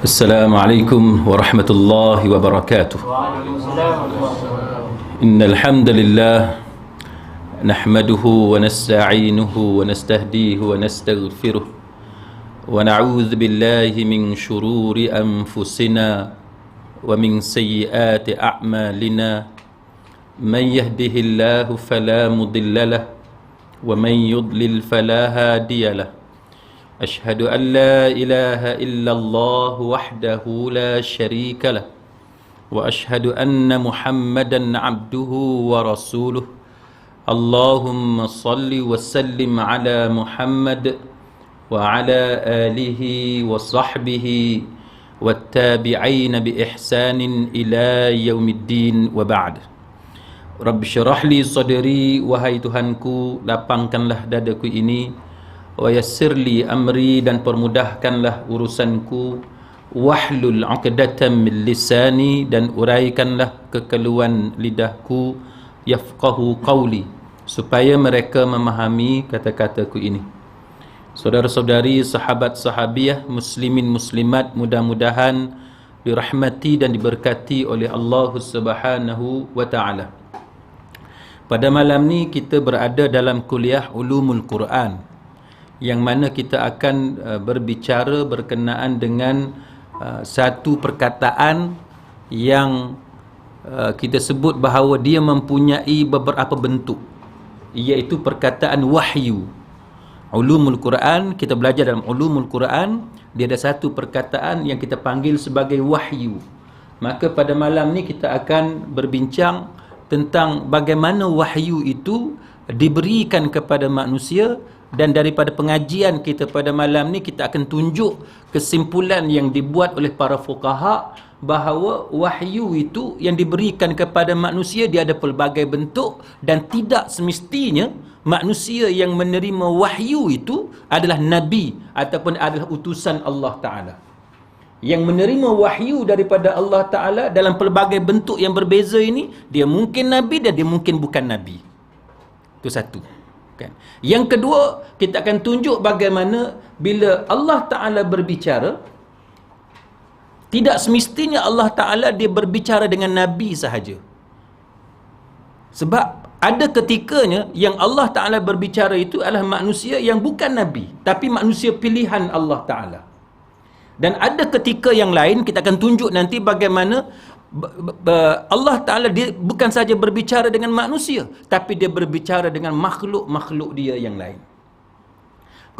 السلام عليكم ورحمة الله وبركاته. إن الحمد لله نحمده ونستعينه ونستهديه ونستغفره ونعوذ بالله من شرور أنفسنا ومن سيئات أعمالنا. من يهده الله فلا مضل له ومن يضلل فلا هادي له. أشهد أن لا إله إلا الله وحده لا شريك له وأشهد أن محمدا عبده ورسوله. اللهم صل وسلم على محمد وعلى آله وصحبه والتابعين بإحسان إلى يوم الدين وبعد. Rabb syarah li sadri, wahai Tuhanku, lapangkanlah dadaku ini, wa yassirli amri, dan permudahkanlah urusanku, wahlul 'uqdatam min lisani, dan uraikanlah kekeluhan lidahku, yafqahu qawli, supaya mereka memahami kata-kataku ini. Saudara-saudari, sahabat sahabiah, muslimin muslimat, mudah-mudahan dirahmati dan diberkati oleh Allah Subhanahu wa taala. Pada malam ni kita berada dalam kuliah Ulumul Quran, yang mana kita akan berbicara berkenaan dengan satu perkataan yang kita sebut bahawa dia mempunyai beberapa bentuk, iaitu perkataan wahyu. Ulumul Quran, kita belajar dalam Ulumul Quran, dia ada satu perkataan yang kita panggil sebagai wahyu. Maka pada malam ni kita akan berbincang tentang bagaimana wahyu itu diberikan kepada manusia, dan daripada pengajian kita pada malam ni kita akan tunjuk kesimpulan yang dibuat oleh para fuqaha bahawa wahyu itu yang diberikan kepada manusia dia ada pelbagai bentuk, dan tidak semestinya manusia yang menerima wahyu itu adalah nabi ataupun adalah utusan Allah Ta'ala. Yang menerima wahyu daripada Allah Ta'ala dalam pelbagai bentuk yang berbeza ini, dia mungkin nabi dan dia mungkin bukan nabi. Itu satu. Kan? Yang kedua, kita akan tunjuk bagaimana bila Allah Ta'ala berbicara, tidak semestinya Allah Ta'ala dia berbicara dengan nabi sahaja. Sebab ada ketikanya yang Allah Ta'ala berbicara itu adalah manusia yang bukan nabi, tapi manusia pilihan Allah Ta'ala. Dan ada ketika yang lain, kita akan tunjuk nanti bagaimana Allah Ta'ala dia bukan saja berbicara dengan manusia, tapi dia berbicara dengan makhluk-makhluk dia yang lain.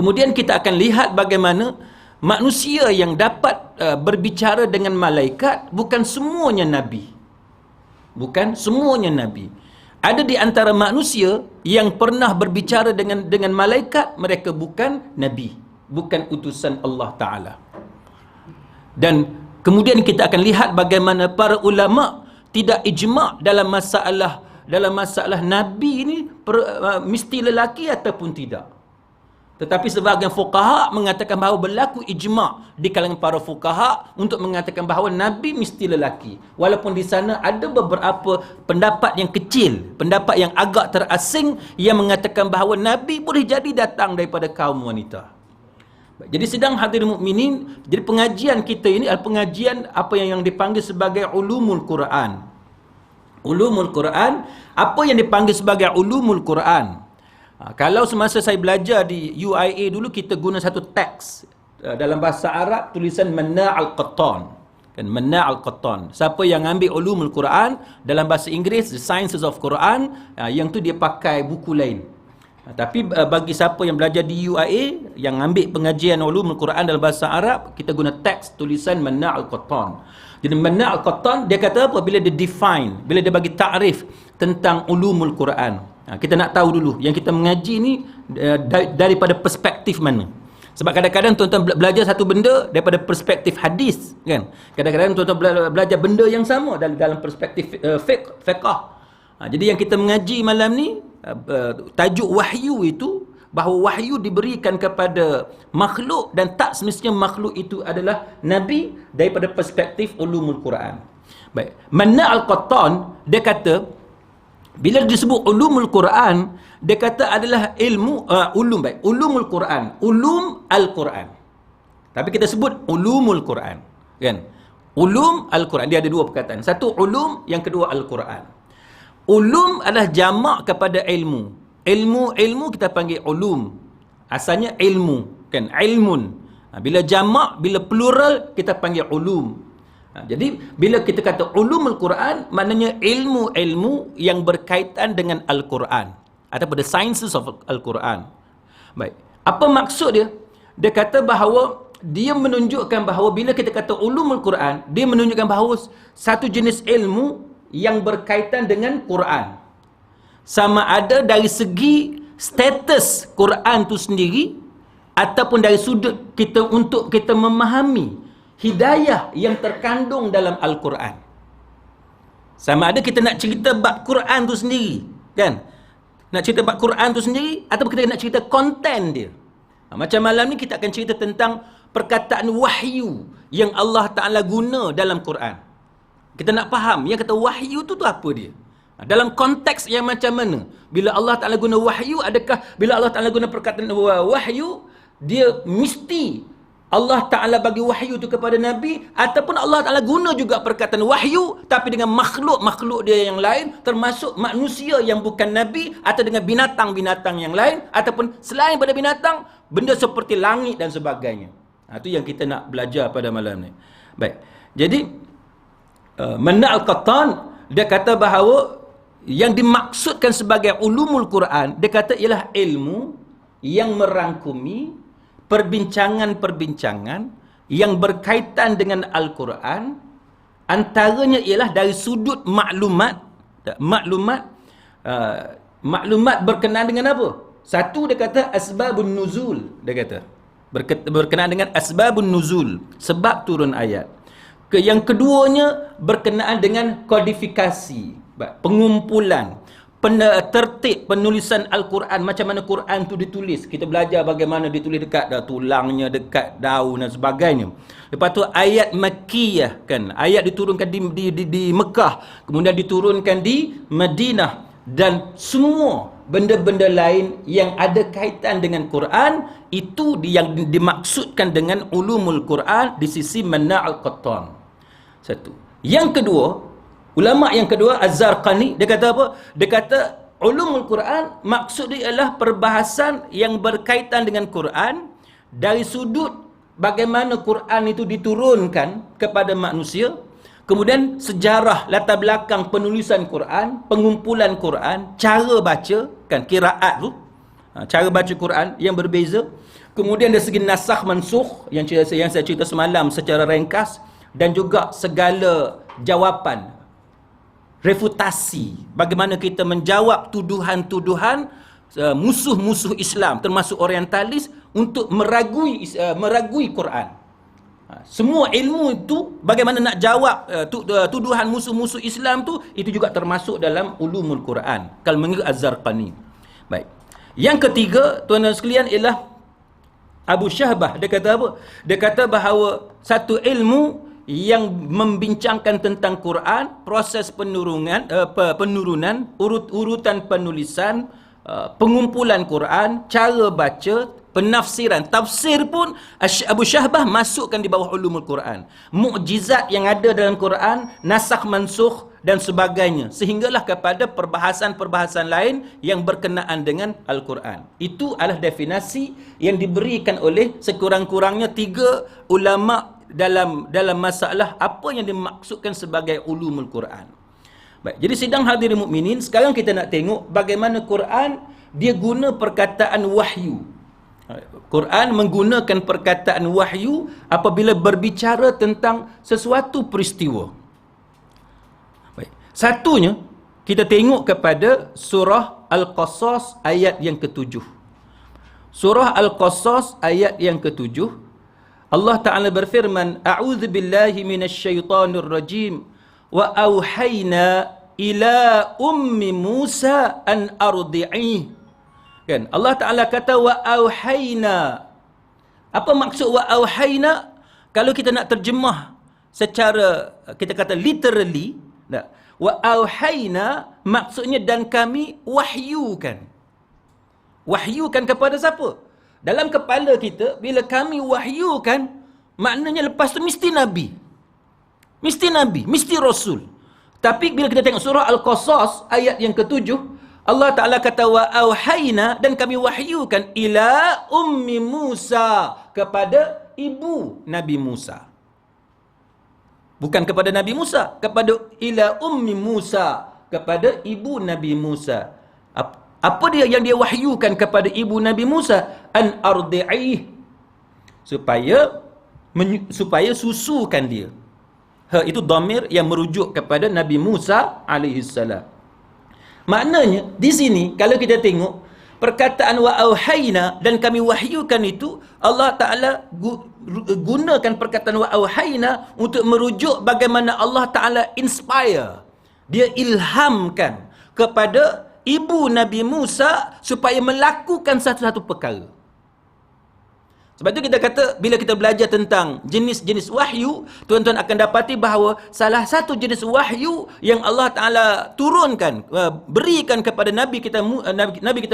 Kemudian kita akan lihat bagaimana manusia yang dapat berbicara dengan malaikat bukan semuanya nabi. Bukan semuanya nabi. Ada di antara manusia yang pernah berbicara dengan malaikat, mereka bukan nabi, bukan utusan Allah Ta'ala. Dan kemudian kita akan lihat bagaimana para ulama tidak ijma' dalam masalah nabi ini mesti lelaki ataupun tidak. Tetapi sebahagian fuqaha mengatakan bahawa berlaku ijma' di kalangan para fuqaha untuk mengatakan bahawa nabi mesti lelaki. Walaupun di sana ada beberapa pendapat yang kecil, pendapat yang agak terasing, yang mengatakan bahawa nabi boleh jadi datang daripada kaum wanita. Jadi sedang hadirin mukminin, jadi pengajian kita ini adalah pengajian apa yang dipanggil sebagai Ulumul Quran. Ulumul Quran, apa yang dipanggil sebagai Ulumul Quran? Kalau semasa saya belajar di UIA dulu, kita guna satu teks dalam bahasa Arab, tulisan Manna' al-Qattan. Kan, Manna' al-Qattan. Siapa yang ambil Ulumul Quran dalam bahasa Inggeris, The Sciences of Quran, yang tu dia pakai buku lain. Tapi bagi siapa yang belajar di UIA, yang ambil pengajian Ulumul Quran dalam bahasa Arab, kita guna teks tulisan Manna' al-Qattan. Jadi Manna' al-Qattan, dia kata apa? Bila dia define, bila dia bagi takrif tentang Ulumul Quran, kita nak tahu dulu yang kita mengaji ni daripada perspektif mana. Sebab kadang-kadang tuan-tuan belajar satu benda daripada perspektif hadis, kan? Kadang-kadang tuan-tuan belajar benda yang sama dalam perspektif fiqh. Jadi yang kita mengaji malam ni, tajuk wahyu itu, bahawa wahyu diberikan kepada makhluk, dan tak semestinya makhluk itu adalah nabi daripada perspektif Ulumul Quran. Baik, Manna' al-Qattan dia kata, bila disebut Ulumul Quran, dia kata adalah ilmu Ulumul Quran, ulum al-Quran. Tapi kita sebut Ulumul Quran. Kan? Ulum Al-Quran, dia ada dua perkataan. Satu ulum, yang kedua Al-Quran. Ulum adalah jamak kepada ilmu. Ilmu kita panggil ulum. Asalnya ilmu, kan? Ilmun. Bila jamak, bila plural, kita panggil ulum. Jadi bila kita kata ulum Al-Quran, maknanya ilmu-ilmu yang berkaitan dengan Al-Quran ataupun the sciences of Al-Quran. Baik. Apa maksud dia? Dia kata bahawa dia menunjukkan bahawa bila kita kata ulum Al-Quran, dia menunjukkan bahawa satu jenis ilmu yang berkaitan dengan Quran. Sama ada dari segi status Quran tu sendiri ataupun dari sudut kita untuk kita memahami hidayah yang terkandung dalam Al-Quran. Sama ada kita nak cerita bab Quran tu sendiri, kan? Nak cerita bab Quran tu sendiri ataupun kita nak cerita konten dia. Macam malam ni kita akan cerita tentang perkataan wahyu yang Allah Ta'ala guna dalam Quran. Kita nak faham, yang kata wahyu tu apa dia? Dalam konteks yang macam mana? Bila Allah Ta'ala guna wahyu, adakah bila Allah Ta'ala guna perkataan wahyu, dia mesti Allah Ta'ala bagi wahyu tu kepada Nabi, ataupun Allah Ta'ala guna juga perkataan wahyu tapi dengan makhluk-makhluk dia yang lain, termasuk manusia yang bukan Nabi, atau dengan binatang-binatang yang lain, ataupun selain pada binatang, benda seperti langit dan sebagainya. Itu yang kita nak belajar pada malam ni. Baik. Jadi Manna' Al-Qattan, dia kata bahawa yang dimaksudkan sebagai ulumul Quran, dia kata ialah ilmu yang merangkumi perbincangan-perbincangan yang berkaitan dengan Al-Quran, antaranya ialah dari sudut maklumat berkenaan dengan apa? Satu, dia kata asbabun nuzul, dia kata berkenaan dengan asbabun nuzul, sebab turun ayat. Yang keduanya berkenaan dengan kodifikasi, pengumpulan, tertib penulisan Al-Quran, macam mana Quran tu ditulis. Kita belajar bagaimana ditulis dekat tulangnya, dekat daun dan sebagainya. Lepas tu ayat Makkiyah, kan? Ayat diturunkan di Mekah, kemudian diturunkan di Madinah, dan semua benda-benda lain yang ada kaitan dengan Quran, itu yang dimaksudkan dengan ulumul Quran di sisi Manna' Al-Qattan. Satu. Yang kedua, ulama yang kedua, Az-Zarqani, dia kata apa? Dia kata ulumul Quran maksud dia ialah perbahasan yang berkaitan dengan Quran dari sudut bagaimana Quran itu diturunkan kepada manusia, kemudian sejarah latar belakang penulisan Quran, pengumpulan Quran, cara baca, kan, qiraat tu, cara baca Quran yang berbeza. Kemudian dari segi nasakh mansukh yang saya cerita semalam secara ringkas, dan juga segala jawapan, refutasi, bagaimana kita menjawab tuduhan-tuduhan musuh-musuh Islam termasuk orientalis untuk meragui Quran. Semua ilmu itu, bagaimana nak jawab tuduhan musuh-musuh Islam tu, itu juga termasuk dalam ulumul Quran kalau mengikut Az-Zarqani. Baik. Yang ketiga, tuan-tuan sekalian, ialah Abu Syahbah. Dia kata apa? Dia kata bahawa satu ilmu yang membincangkan tentang Quran, proses penurunan, urutan penulisan, pengumpulan Quran, cara baca, penafsiran. Tafsir pun Abu Syahbah masukkan di bawah ulumul Quran. Mukjizat yang ada dalam Quran, nasakh mansukh dan sebagainya, sehinggalah kepada perbahasan-perbahasan lain yang berkenaan dengan Al-Quran. Itu adalah definisi yang diberikan oleh sekurang-kurangnya 3 ulama dalam masalah apa yang dimaksudkan sebagai ulumul Quran. Baik, jadi sidang hadirin mukminin, sekarang kita nak tengok bagaimana Quran dia guna perkataan wahyu. Quran menggunakan perkataan wahyu apabila berbicara tentang sesuatu peristiwa. Baik. Satunya, kita tengok kepada surah Al-Qasas ayat yang ke-7. Surah Al-Qasas ayat yang ke-7, Allah Ta'ala berfirman, A'udzu billahi minasyaitonir rajim, wa auhayna ila ummi Musa an ardi'ih. Kan? Allah Ta'ala kata wa auhayna. Apa maksud wa auhayna? Kalau kita nak terjemah secara, kita kata literally, wa auhayna maksudnya dan kami wahyukan. Wahyukan kepada siapa? Dalam kepala kita, bila kami wahyukan, maknanya lepas tu mesti Nabi. Mesti Nabi, mesti Rasul. Tapi bila kita tengok surah Al-Qasas ayat yang ke-7, Allah Ta'ala kata wa auhayna, dan kami wahyukan ila ummi Musa, kepada ibu Nabi Musa. Bukan kepada Nabi Musa, kepada ila ummi Musa, kepada ibu Nabi Musa. Apa dia yang dia wahyukan kepada ibu Nabi Musa? An ardi'ih, supaya susukan dia. Itu dhamir yang merujuk kepada Nabi Musa alaihissalam. Maknanya di sini kalau kita tengok perkataan wa auhayna, dan kami wahyukan itu, Allah Ta'ala gunakan perkataan wa auhayna untuk merujuk bagaimana Allah Ta'ala inspire, dia ilhamkan kepada ibu Nabi Musa supaya melakukan satu-satu perkara. Sebab itu kita kata, bila kita belajar tentang jenis-jenis wahyu, tuan-tuan akan dapati bahawa salah satu jenis wahyu yang Allah Ta'ala turunkan, berikan kepada Nabi kita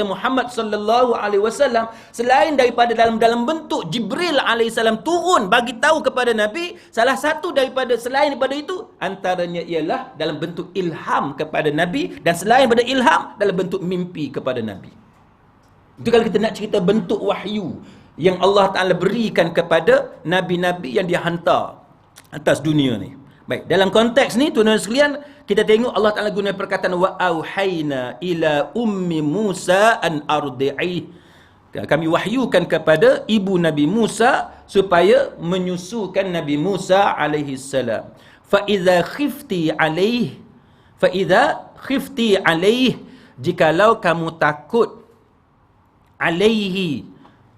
Muhammad sallallahu alaihi wasallam, selain daripada dalam bentuk Jibril alaihissalam turun bagi tahu kepada Nabi, salah satu selain daripada itu, antaranya ialah dalam bentuk ilham kepada Nabi, dan selain daripada ilham dalam bentuk mimpi kepada Nabi. Itu kalau kita nak cerita bentuk wahyu yang Allah Ta'ala berikan kepada Nabi-Nabi yang dia hantar atas dunia ni. Baik, dalam konteks ni tuan-tuan sekalian, kita tengok Allah Ta'ala guna perkataan wa auhayna ila ummi Musa an ardi'ih. Kami wahyukan kepada ibu Nabi Musa supaya menyusukan Nabi Musa alaihi salam. Fa idza khifti alaih, jikalau kamu takut alaihi,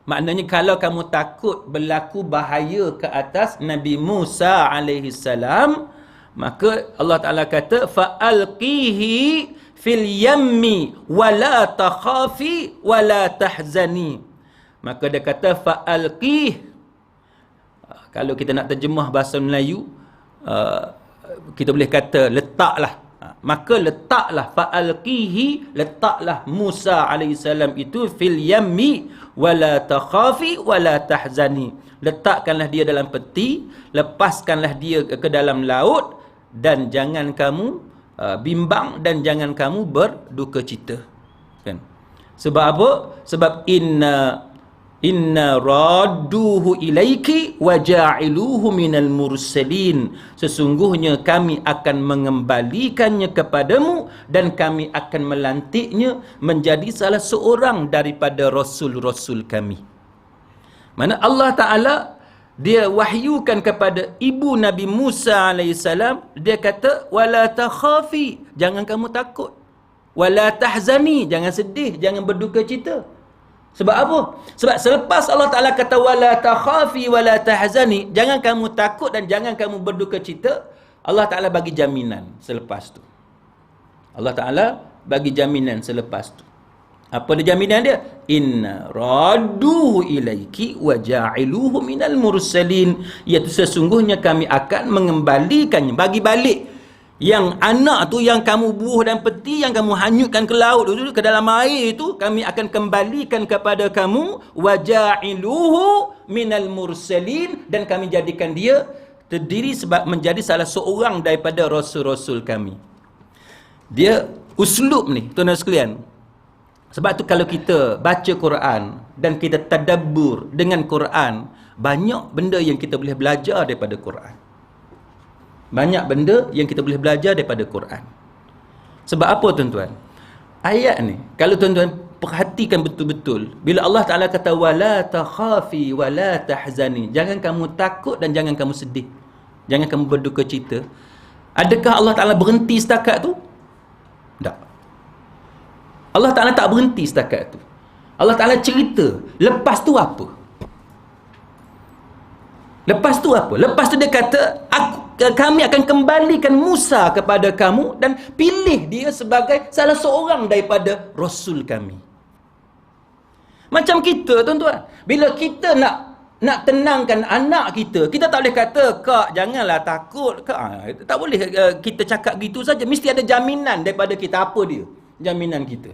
maknanya kalau kamu takut berlaku bahaya ke atas Nabi Musa alaihi salam, maka Allah Ta'ala kata fa'alqihi fil yammi wala takhafi wala tahzani. Maka dia kata fa'alqih. Kalau kita nak terjemah bahasa Melayu, kita boleh kata letaklah. Maka letaklah, fa'alqihi, letaklah Musa alaihissalam itu fil yammi wala takhafi wala tahzani. Letakkanlah dia dalam peti, lepaskanlah dia ke dalam laut, dan jangan kamu bimbang, dan jangan kamu berduka cita. Kan? Sebab apa? Sebab inna radduhu ilaiki wa ja'iluhu minal mursalin. Sesungguhnya kami akan mengembalikannya kepadamu, dan kami akan melantiknya menjadi salah seorang daripada rasul-rasul kami. Mana Allah Ta'ala dia wahyukan kepada ibu Nabi Musa alaihissalam, dia kata wala takhafi, jangan kamu takut, wala tahzani, jangan sedih, jangan berduka cita. Sebab apa? Sebab selepas Allah Ta'ala kata wala takhafi wala tahzani, jangan kamu takut dan jangan kamu berduka cita, Allah Ta'ala bagi jaminan selepas tu. Allah Ta'ala bagi jaminan selepas tu. Apa dia jaminan dia? Inna radduhu ilaiki wa ja'iluhu minal mursalin. Iaitu sesungguhnya kami akan mengembalikannya, bagi balik yang anak tu yang kamu buah dan peti, yang kamu hanyutkan ke laut tu, ke dalam air itu, kami akan kembalikan kepada kamu, waja'iluhu minal mursalin, dan kami jadikan dia terdiri sebab menjadi salah seorang daripada rasul-rasul kami. Dia uslub ni tuan-tuan sekalian. Sebab tu kalau kita baca Quran dan kita tadabbur dengan Quran, banyak benda yang kita boleh belajar daripada Quran. Banyak benda yang kita boleh belajar daripada Quran. Sebab apa tuan-tuan? Ayat ni, kalau tuan-tuan perhatikan betul-betul, bila Allah Ta'ala kata wala takhafi wala tahzani, jangan kamu takut dan jangan kamu sedih, jangan kamu berduka cita, adakah Allah Ta'ala berhenti setakat tu? Tak. Allah Ta'ala tak berhenti setakat tu. Allah Ta'ala cerita, lepas tu apa? Lepas tu apa? Lepas tu dia kata, kami akan kembalikan Musa kepada kamu dan pilih dia sebagai salah seorang daripada Rasul kami. Macam kita tuan-tuan, bila kita nak tenangkan anak kita, kita tak boleh kata, kak janganlah takut, kak. Tak boleh kita cakap gitu saja. Mesti ada jaminan daripada kita. Apa dia jaminan kita?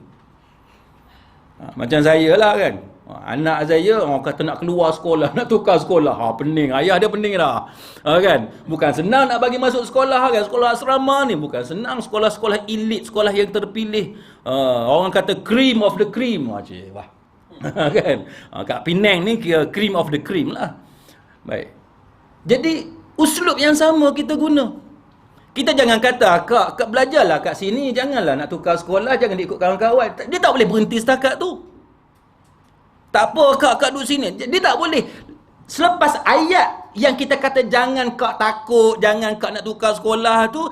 Macam saya lah kan. Anak saya orang kata nak keluar sekolah, nak tukar sekolah. Pening. Ayah dia pening dah. Kan? Bukan senang nak bagi masuk sekolah kan. Sekolah asrama ni bukan senang. Sekolah-sekolah elit, sekolah yang terpilih. Orang kata cream of the cream. Cik, wah. Kan? Kat Penang ni cream of the cream lah. Baik. Jadi uslub yang sama kita guna. Kita jangan kata kak belajarlah kat sini, janganlah nak tukar sekolah, jangan ikut kawan-kawan. Dia tak boleh berhenti setakat tu. Tak apa kak duduk sini. Dia tak boleh. Selepas ayat yang kita kata jangan kak takut, jangan kak nak tukar sekolah tu,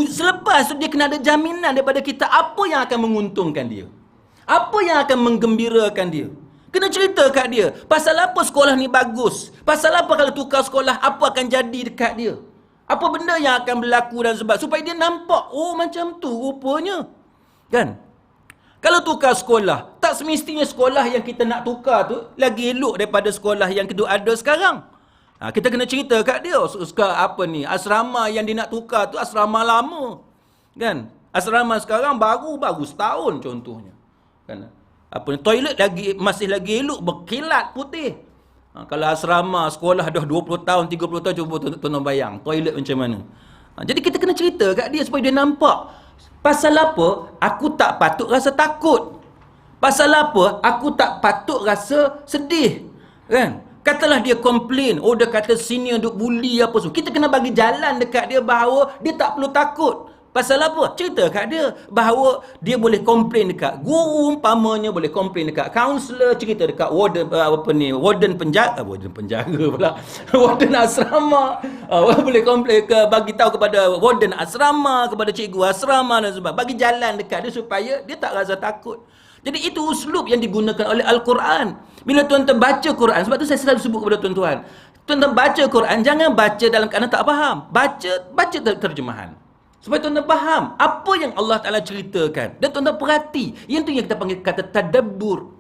selepas tu dia kena ada jaminan daripada kita apa yang akan menguntungkan dia. Apa yang akan menggembirakan dia. Kena cerita kat dia. Pasal apa sekolah ni bagus? Pasal apa kalau tukar sekolah, apa akan jadi dekat dia? Apa benda yang akan berlaku dan sebab. Supaya dia nampak, oh macam tu rupanya. Kan? Kalau tukar sekolah, tak semestinya sekolah yang kita nak tukar tu lagi elok daripada sekolah yang kita ada sekarang. Kita kena cerita kat dia. Apa ni? Asrama yang dia nak tukar tu asrama lama. Kan? Asrama sekarang baru setahun contohnya. Kan? Apa ni? Toilet masih lagi elok, berkilat putih. Kalau asrama sekolah dah 20 tahun, 30 tahun, cuba tuan-tuan bayang toilet macam mana. Jadi kita kena cerita kat dia supaya dia nampak. Pasal apa aku tak patut rasa takut? Pasal apa aku tak patut rasa sedih? Kan? Katalah dia komplain, dia kata senior duk bully apa semua. Kita kena bagi jalan dekat dia bahawa dia tak perlu takut. Pasal apa? Cerita kat dia bahawa dia boleh komplain dekat guru umpamanya, boleh komplain dekat kaunselor, cerita dekat warden penjaga pula. Warden asrama. Boleh komplain bagi tahu kepada warden asrama, kepada cikgu asrama dan sebagainya. Bagi jalan dekat dia supaya dia tak rasa takut. Jadi itu uslub yang digunakan oleh Al-Quran. Bila tuan-tuan baca Quran, sebab tu saya selalu sebut kepada tuan-tuan, tuan-tuan baca Quran jangan baca dalam keadaan tak faham. Baca terjemahan. Supaya tuan-tuan faham apa yang Allah Ta'ala ceritakan. Dan tuan-tuan perhati. Yang tu yang kita panggil kata tadabbur.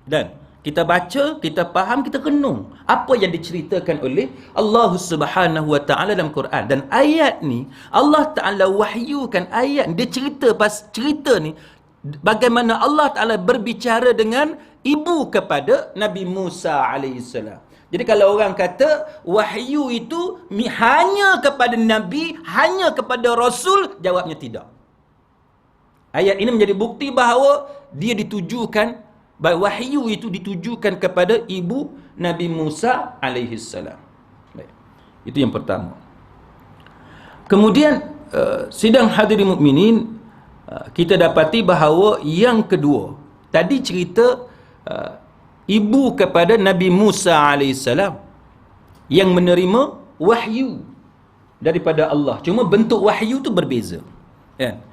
Dan kita baca, kita faham, kita renung. Apa yang diceritakan oleh Allah Subhanahu Wa Ta'ala dalam Quran. Dan ayat ni, Allah Ta'ala wahyukan ayat. Dia cerita ni, bagaimana Allah Ta'ala berbicara dengan ibu kepada Nabi Musa AS. Jadi kalau orang kata wahyu itu hanya kepada Nabi, hanya kepada Rasul, jawabnya tidak. Ayat ini menjadi bukti bahawa dia ditujukan, bahawa wahyu itu ditujukan kepada ibu Nabi Musa AS. Baik. Itu yang pertama. Kemudian sidang hadirin mukminin, kita dapati bahawa yang kedua, tadi cerita ibu kepada Nabi Musa AS yang menerima wahyu daripada Allah. Cuma bentuk wahyu tu berbeza. Kan?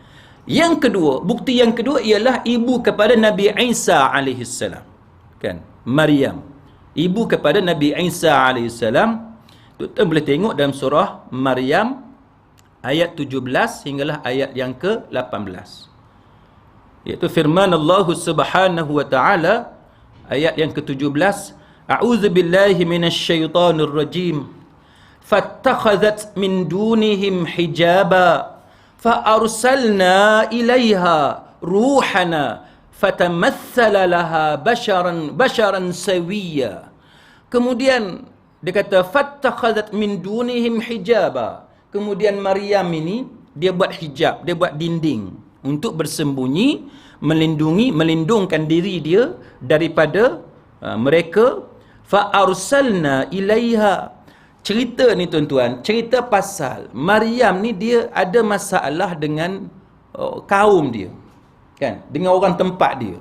Yang kedua, bukti yang kedua ialah ibu kepada Nabi Isa AS. Kan? Maryam. Ibu kepada Nabi Isa AS. Tuan boleh tengok dalam surah Maryam ayat 17 hinggalah ayat yang ke-18. Iaitu firman Allah Subhanahu Wa Ta'ala ayat yang ke-17, A'udzu billahi minasyaitonir rajim. Fattakhadhat min dunihim hijaba fa arsalna ilaiha ruhana fatamassala laha basharan sawiyya. Kemudian dia kata fattakhadhat min dunihim hijaba. Kemudian Maryam ini dia buat hijab, dia buat dinding untuk bersembunyi, melindungkan diri dia daripada mereka. Fa arsalna ilaiha. Cerita ni tuan-tuan, cerita pasal Maryam ni dia ada masalah dengan kaum dia, kan, dengan orang tempat dia.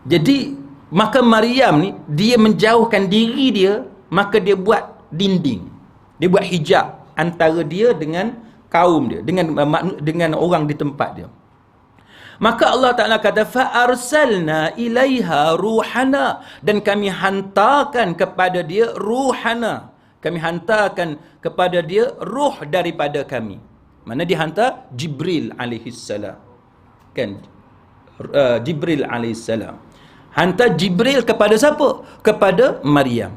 Jadi maka Maryam ni dia menjauhkan diri dia, maka dia buat dinding, dia buat hijab antara dia dengan kaum dia, dengan orang di tempat dia. Maka Allah Ta'ala kata fa arsalna ilaiha ruhana, dan kami hantarkan kepada dia ruhana, kami hantarkan kepada dia ruh daripada kami. Mana dihantar? Jibril alaihissalam. Kan? Jibril alaihissalam. Hantar Jibril kepada siapa? Kepada Maryam.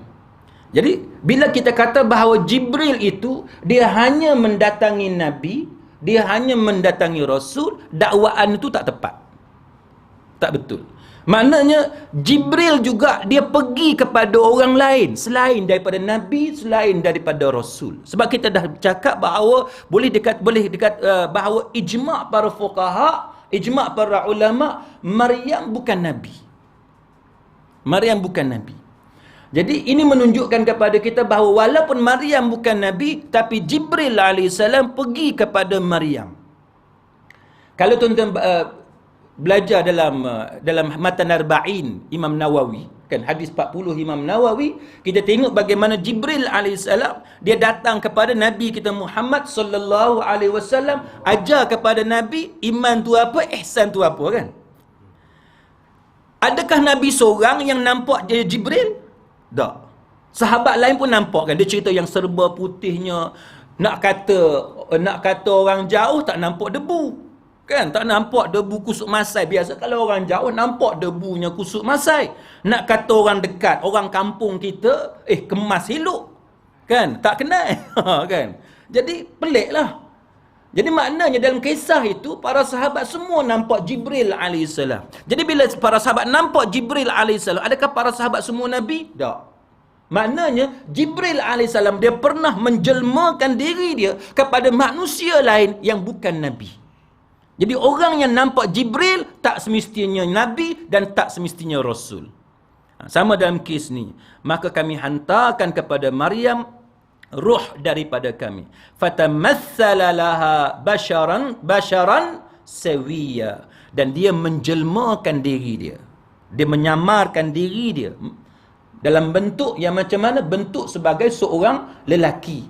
Jadi bila kita kata bahawa Jibril itu dia hanya mendatangi Nabi, dia hanya mendatangi Rasul, dakwaan itu tak tepat. Tak betul. Maknanya Jibril juga dia pergi kepada orang lain selain daripada Nabi, selain daripada Rasul. Sebab kita dah cakap bahawa boleh dekat bahawa ijma' para fuqaha, ijma' para ulama, Maryam bukan Nabi. Maryam bukan Nabi. Jadi ini menunjukkan kepada kita bahawa walaupun Maryam bukan Nabi, tapi Jibril AS pergi kepada Maryam. Kalau tuan-tuan belajar dalam Matan Arba'in Imam Nawawi, kan hadis 40 Imam Nawawi, kita tengok bagaimana Jibril alaihissalam dia datang kepada Nabi kita Muhammad sallallahu alaihi wasallam, ajar kepada Nabi iman tu apa, ihsan tu apa, kan? Adakah Nabi seorang yang nampak dia Jibril? Tak. Sahabat lain pun nampak, kan? Dia cerita yang serba putihnya, nak kata orang jauh tak nampak debu. Kan, tak nampak debu kusuk masai. Biasa kalau orang jauh nampak debunya kusuk masai. Nak kata orang dekat, orang kampung kita, kemas elok. Kan, tak kenal. Kan. Jadi peliklah. Jadi maknanya dalam kisah itu para sahabat semua nampak Jibril alaihissalam. Jadi bila para sahabat nampak Jibril alaihissalam, adakah para sahabat semua Nabi? Tak. Maknanya Jibril alaihissalam dia pernah menjelmakan diri dia kepada manusia lain yang bukan Nabi. Jadi orang yang nampak Jibril tak semestinya Nabi dan tak semestinya Rasul. Sama dalam kes ni. Maka kami hantarkan kepada Maryam ruh daripada kami. Fatamassala laha basharan sawiya. Dan dia menjelmakan diri dia. Dia menyamarkan diri dia. Dalam bentuk yang macam mana? Bentuk sebagai seorang lelaki.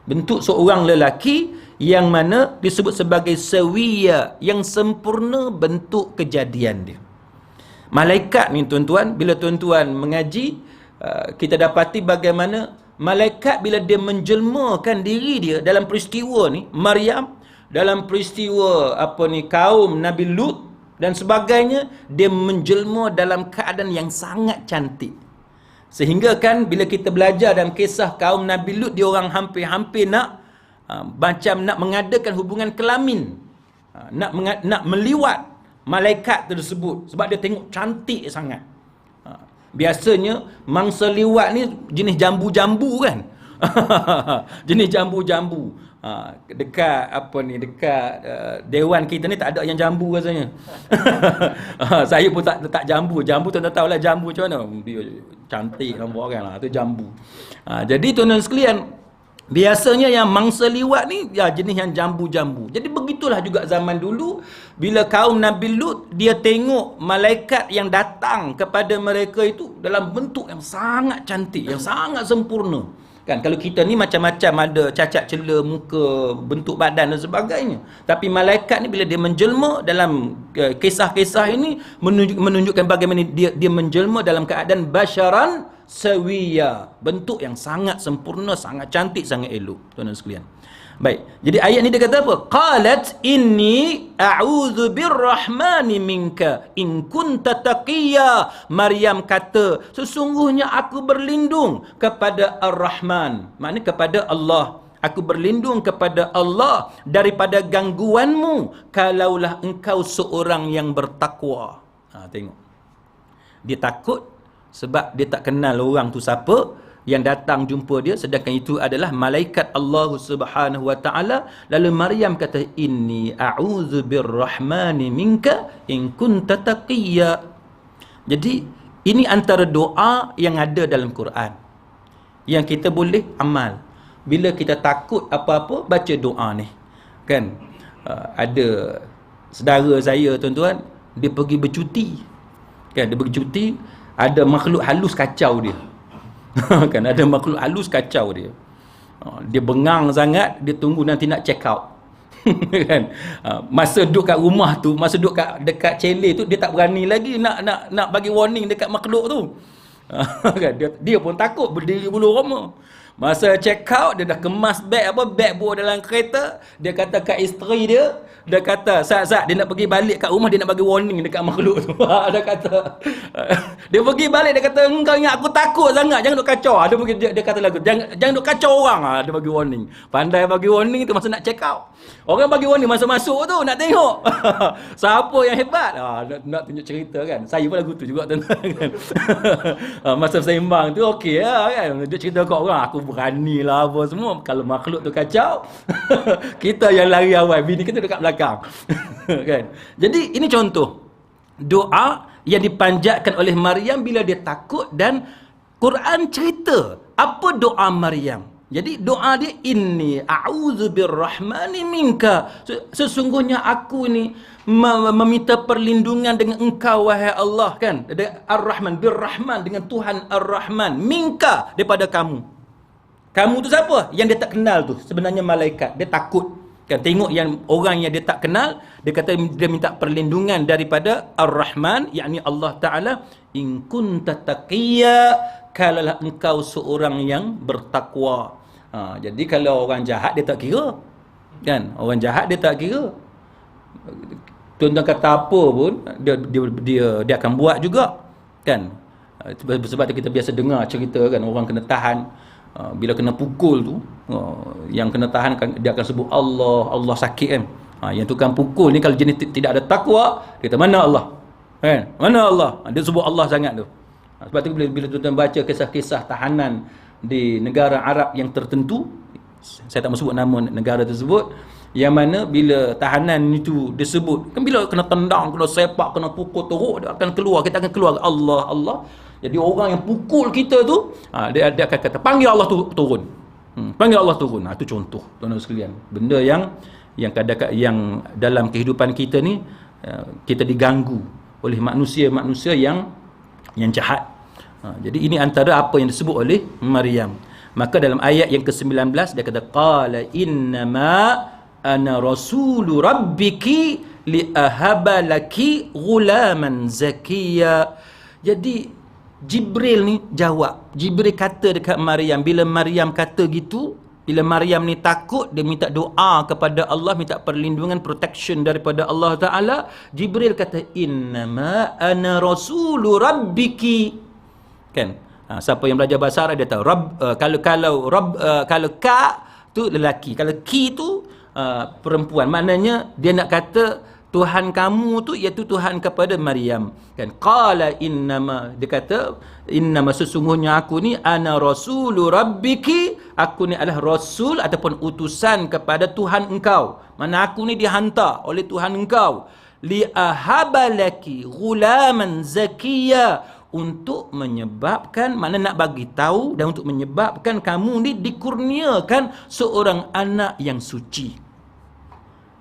Bentuk seorang lelaki yang mana disebut sebagai sawiya, yang sempurna bentuk kejadian dia. Malaikat ni tuan-tuan, bila tuan-tuan mengaji, kita dapati bagaimana malaikat bila dia menjelmakan diri dia dalam peristiwa ni, Maryam, dalam peristiwa kaum Nabi Lut dan sebagainya, dia menjelma dalam keadaan yang sangat cantik. Sehingga kan bila kita belajar dalam kisah kaum Nabi Lut, dia orang hampir-hampir macam nak mengadakan hubungan kelamin, nak meliwat malaikat tersebut sebab dia tengok cantik sangat. Biasanya mangsa liwat ni jenis jambu-jambu, kan? Jenis jambu-jambu. Dekat dewan kita ni tak ada yang jambu rasanya. Saya pun tak jambu. Jambu tuan-tuan tahulah jambu macam mana. Dia cantik nampak kan lah. Itu jambu. Jadi tuan-tuan sekalian, biasanya yang mangsa liwat ni jenis yang jambu-jambu. Jadi begitulah juga zaman dulu bila kaum Nabi Lut dia tengok malaikat yang datang kepada mereka itu dalam bentuk yang sangat cantik, yang sangat sempurna. Kan kalau kita ni macam-macam ada cacat cela muka, bentuk badan dan sebagainya. Tapi malaikat ni bila dia menjelma dalam kisah-kisah ini menunjukkan bagaimana dia menjelma dalam keadaan basyaran sawiya, bentuk yang sangat sempurna, sangat cantik, sangat elok, tuan-tuan sekalian. Baik, jadi ayat ni dia kata apa? Qalat inni a'udzu birrahmani minka in kunta taqiyya. Maryam kata, sesungguhnya aku berlindung kepada Ar-Rahman, maknanya kepada Allah. Aku berlindung kepada Allah daripada gangguanmu kalaulah engkau seorang yang bertakwa. Tengok. Dia takut sebab dia tak kenal orang tu siapa yang datang jumpa dia, sedangkan itu adalah malaikat Allah Subhanahu wa taala. Lalu Maryam kata, inni a'udzu birrahmani minka in kunta taqiyya. Jadi ini antara doa yang ada dalam Quran yang kita boleh amal. Bila kita takut apa-apa, baca doa ni. Kan ada saudara saya tuan-tuan, dia pergi bercuti. Kan dia pergi cuti, ada makhluk halus kacau dia. Kan ada makhluk halus kacau dia. Dia bengang sangat, dia tunggu nanti nak check out. Kan masa duduk kat rumah tu, masa duduk dekat chalet tu, dia tak berani lagi nak bagi warning dekat makhluk tu. Kan dia pun takut, berdiri bulu roma. Masa check out, dia dah kemas beg bawa dalam kereta. Dia kata kat isteri dia kata, Zat, dia nak pergi balik kat rumah, dia nak bagi warning dekat makhluk tu. Dia kata, dia pergi balik, dia kata, engkau ingat aku takut sangat, jangan duk kacau. Dia kata lagu, jangan duk kacau orang. Dia bagi warning. Pandai bagi warning tu masa nak check out. Orang bagi warning masa masuk tu, nak tengok siapa yang hebat. Nak tunjuk cerita kan. Saya pun lagu tu juga tuan-tuan kan. Masa sembang tu okey lah kan. Dia cerita kat orang, aku berani lah apa semua. Kalau makhluk tu kacau, kita yang lari awal, bini kita dekat belakang. Kan. Jadi ini contoh doa yang dipanjatkan oleh Maryam bila dia takut, dan Quran cerita apa doa Maryam. Jadi doa dia, inni a'udzu birrahmani minka, sesungguhnya aku ni meminta perlindungan dengan engkau wahai Allah kan. Ar-Rahman, birrahman, dengan Tuhan Ar-Rahman, minka, daripada kamu. Kamu tu siapa? Yang dia tak kenal tu sebenarnya malaikat. Dia takut kan, tengok yang orang yang dia tak kenal, dia kata dia minta perlindungan daripada Ar-Rahman, yakni Allah Ta'ala. In kunta taqiyya, kalaulah engkau seorang yang bertakwa. Jadi kalau orang jahat dia tak kira kan, orang jahat dia tak kira. Tuan-tuan kata apa pun dia akan buat juga kan. Sebab kita biasa dengar cerita kan, orang kena tahan, bila kena pukul tu, yang kena tahan dia akan sebut Allah sakit kan. Yang tukang pukul ni kalau jenis tidak ada takwa, dia kata mana Allah kan, mana Allah, dia sebut Allah sangat tu. Sebab tu bila tuan-tuan baca kisah-kisah tahanan di negara Arab yang tertentu, saya tak mahu sebut nama negara tersebut, yang mana bila tahanan itu disebut kan, bila kena tendang, kena sepak, kena pukul teruk, dia akan keluar, kita akan keluar Allah. Jadi orang yang pukul kita tu, dia akan kata panggil Allah turun. Panggil Allah turun. Itu contoh tuan-tuan sekalian. Benda yang kadang-kadang yang dalam kehidupan kita ni kita diganggu oleh manusia-manusia yang jahat. Jadi ini antara apa yang disebut oleh Maryam. Maka dalam ayat yang ke-19 dia kata qala innama ana rasulu rabbiki li ahaba laki ghulaman zakiya. Jadi Jibril ni jawab. Jibril kata dekat Maryam, bila Maryam kata gitu, bila Maryam ni takut, dia minta doa kepada Allah, minta perlindungan, protection daripada Allah Ta'ala. Jibril kata innama ana rasulu rabbiki kan. Siapa yang belajar bahasa Arab dia tahu kalau ka tu lelaki, kalau ki tu perempuan. Maknanya dia nak kata Tuhan kamu tu iaitu Tuhan kepada Maryam kan. Qala innama, dia kata innama, sesungguhnya aku ni ana rasulu rabbiki, aku ni adalah rasul ataupun utusan kepada Tuhan engkau. Mana aku ni dihantar oleh Tuhan engkau, li ahabalaki ghulaman zakiya, untuk menyebabkan, mana nak bagi tahu dan untuk menyebabkan kamu ni dikurniakan seorang anak yang suci.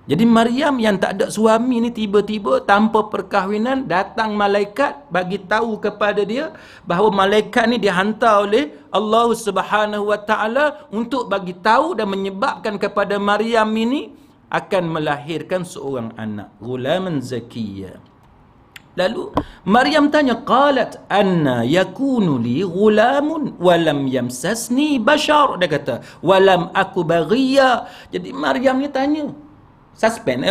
Jadi Maryam yang tak ada suami ni, tiba-tiba tanpa perkahwinan datang malaikat bagi tahu kepada dia bahawa malaikat ni dihantar oleh Allah Subhanahu Wa Taala untuk bagi tahu dan menyebabkan kepada Maryam ini akan melahirkan seorang anak, ghulaman zakiyya. Lalu Maryam tanya, qalat anna yakunu li ghulamun walam yamsasni bashar, dia kata walam aku baghiya. Jadi Maryam ni tanya, suspend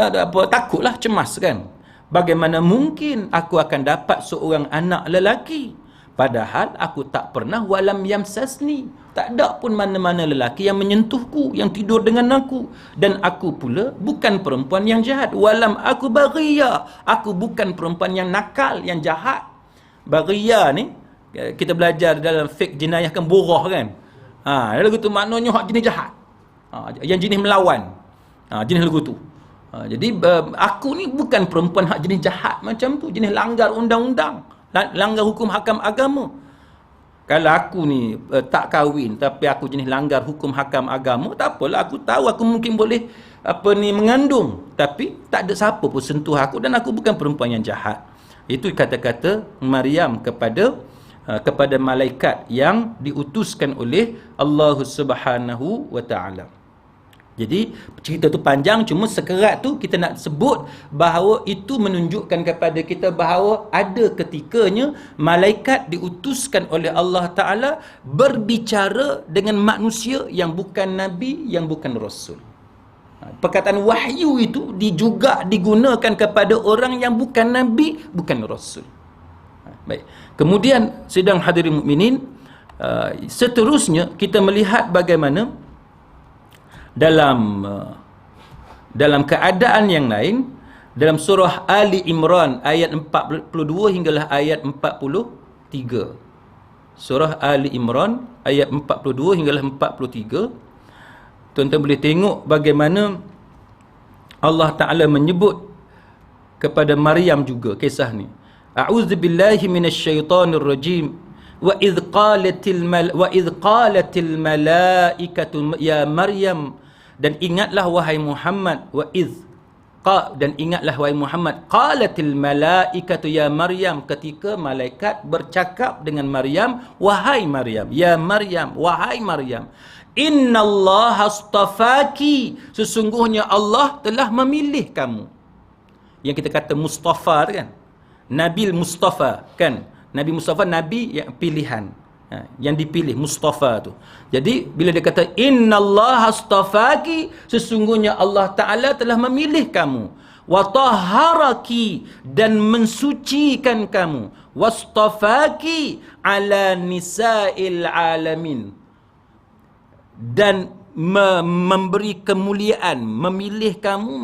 takutlah, cemas kan, bagaimana mungkin aku akan dapat seorang anak lelaki padahal aku tak pernah walam yamsasni, tak ada pun mana-mana lelaki yang menyentuhku, yang tidur dengan aku, dan aku pula bukan perempuan yang jahat. Walam aku baghiya, aku bukan perempuan yang nakal, yang jahat. Baghiya ni kita belajar dalam fiqh jenayah kan, borah kan. Lagu tu maknanya hak jenis jahat, yang jenis melawan, jenis lagu tu. Jadi aku ni bukan perempuan hak jenis jahat macam tu, jenis langgar undang-undang, langgar hukum hakam agama. Kalau aku ni tak kahwin tapi aku jenis langgar hukum hakam agama, tak apalah, aku tahu aku mungkin boleh mengandung, tapi tak ada siapa pun sentuh aku dan aku bukan perempuan yang jahat. Itu kata-kata Maryam kepada malaikat yang diutuskan oleh Allah Subhanahu Wa Taala. Jadi cerita tu panjang, cuma sekerat tu kita nak sebut bahawa itu menunjukkan kepada kita bahawa ada ketikanya malaikat diutuskan oleh Allah Ta'ala berbicara dengan manusia yang bukan Nabi, yang bukan Rasul. Perkataan wahyu itu juga digunakan kepada orang yang bukan Nabi, bukan Rasul. Baik. Kemudian sidang hadirin mukminin, seterusnya kita melihat bagaimana dalam keadaan yang lain, dalam surah Ali Imran ayat 42 hinggalah ayat 43. Surah Ali Imran ayat 42 hinggalah 43. Tuan-tuan boleh tengok bagaimana Allah Ta'ala menyebut kepada Maryam juga kisah ni. A'udzubillahi minasyaitonir rajim. Wa idh qalatil malaikatu ya Maryam, dan ingatlah wahai Muhammad, dan ingatlah wahai Muhammad, qalatil malaikatu ya Maryam, ketika malaikat bercakap dengan Maryam, wahai Maryam, ya Maryam, wahai Maryam, innallaha astafaki, sesungguhnya Allah telah memilih kamu. Yang kita kata Mustafa kan, Nabil Mustafa kan, Nabi Mustafa, Nabi yang pilihan, yang dipilih, Mustafa tu. Jadi bila dia kata innallaha astafaki, sesungguhnya Allah Ta'ala telah memilih kamu, wa tahharaki, dan mensucikan kamu, wastafaki ala nisa'il alamin, dan memberi kemuliaan, memilih kamu,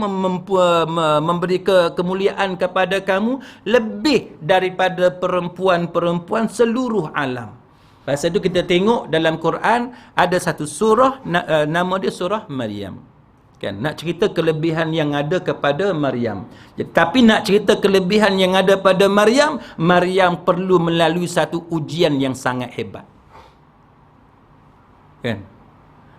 memberi kemuliaan kepada kamu lebih daripada perempuan-perempuan seluruh alam. Pasal itu kita tengok dalam Quran ada satu surah, nama dia surah Maryam. Kan, nak cerita kelebihan yang ada kepada Maryam. Tapi nak cerita kelebihan yang ada pada Maryam, Maryam perlu melalui satu ujian yang sangat hebat. Kan?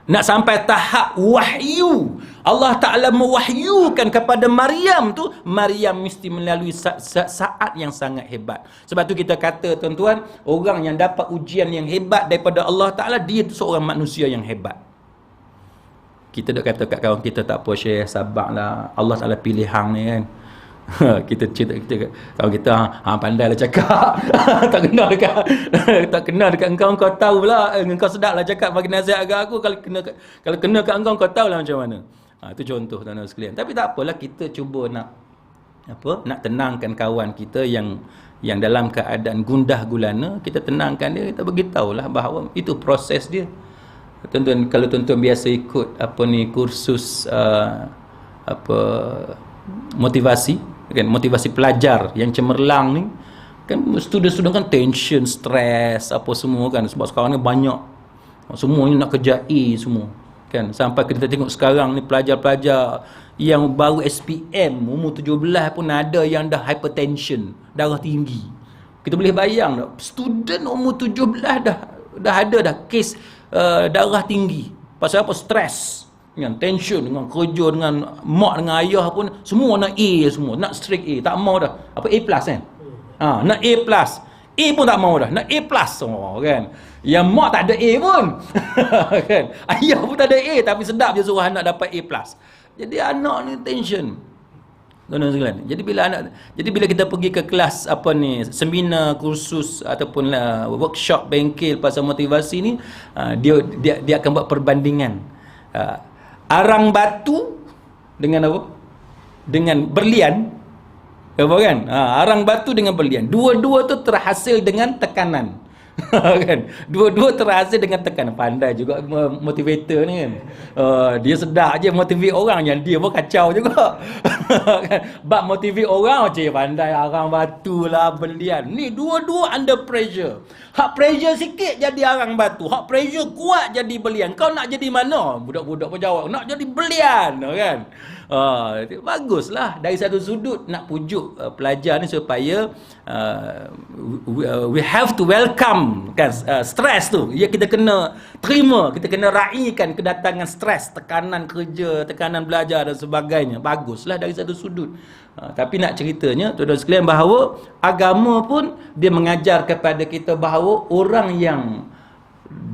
Nak sampai tahap wahyu, Allah Ta'ala mewahyukan kepada Maryam tu, Maryam mesti melalui saat yang sangat hebat. Sebab tu kita kata tuan-tuan, orang yang dapat ujian yang hebat daripada Allah Ta'ala, dia tu seorang manusia yang hebat. Kita dah kata kat kawan kita, tak apa Syekh, sabarlah, Allah Ta'ala pilih hang ni kan. Kita cerita kalau kita pandailah cakap. tak kena dekat engkau tahulah, engkau sedaplah cakap bagi nasihat kat aku. Kalau kena kat engkau tahulah macam mana. Itu contoh tuan-tuan sekalian. Tapi tak apalah, kita cuba nak tenangkan kawan kita yang dalam keadaan gundah gulana. Kita tenangkan dia, kita beritahulah bahawa itu proses dia. Tuan-tuan, kalau tuan-tuan biasa ikut kursus motivasi kan, motivasi pelajar yang cemerlang ni kan, student-student kan tension, stres apa semua kan, sebab sekarang ni banyak semuanya nak kerja A semua kan, sampai kita tengok sekarang ni pelajar-pelajar yang baru SPM umur 17 pun ada yang dah hypertension, darah tinggi. Kita boleh bayang tak, student umur 17 dah ada dah kes darah tinggi. Pasal apa? Stres, dengan tension, dengan kerja, dengan mak, dengan ayah pun semua nak A semua, nak straight A, tak mau dah apa A+ kan, nak A+, A pun tak mau dah, nak A+, kan. Yang mak tak ada A pun kan, ayah pun tak ada A, tapi sedap je suruh anak dapat A+. Jadi anak ni tension, tuan-tuan sekalian. Jadi bila kita pergi ke kelas seminar, kursus ataupun workshop bengkel pasal motivasi ni, dia akan buat perbandingan arang batu dengan apa? Dengan berlian. Apa kan? Arang batu dengan berlian. Dua-dua tu terhasil dengan tekanan. Kan? Dua-dua terhasil dengan tekanan. Pandai juga motivator ni kan. Dia sedap je motivate orang, yang dia pun kacau juga. Kan? Bab motivate orang, pandai arang batu lah, berlian. Ni dua-dua under pressure. Hak pressure sikit jadi arang batu, hak pressure kuat jadi berlian. Kau nak jadi mana? Budak-budak pun jawab, nak jadi berlian kan. Baguslah, dari satu sudut nak pujuk pelajar ni supaya we have to welcome kan, stres tu ya, kita kena terima, kita kena raikan kedatangan stres, tekanan kerja, tekanan belajar dan sebagainya. Baguslah dari satu sudut. Tapi nak ceritanya tuan-tuan sekalian, bahawa agama pun dia mengajar kepada kita bahawa orang yang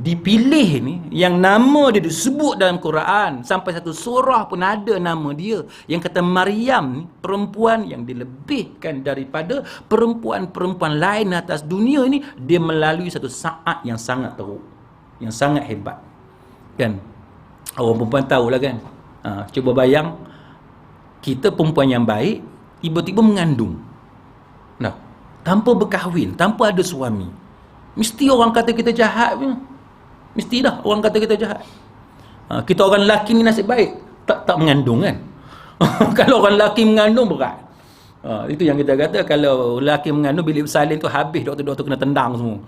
dipilih ni, yang nama dia disebut dalam Quran, sampai satu surah pun ada nama dia, yang kata Maryam ni perempuan yang dilebihkan daripada perempuan-perempuan lain atas dunia ini, dia melalui satu saat yang sangat teruk, yang sangat hebat, kan? Orang perempuan tahulah, kan? Cuba bayang, kita perempuan yang baik tiba-tiba mengandung, nah, tanpa berkahwin, tanpa ada suami, mesti orang kata kita jahat punya. Mesti dah orang kata kita jahat. Kita orang lelaki ni nasib baik tak mengandung, kan? Kalau orang lelaki mengandung berat. Itu yang kita kata, kalau lelaki mengandung bilik bersalin tu habis, doktor-doktor kena tendang semua.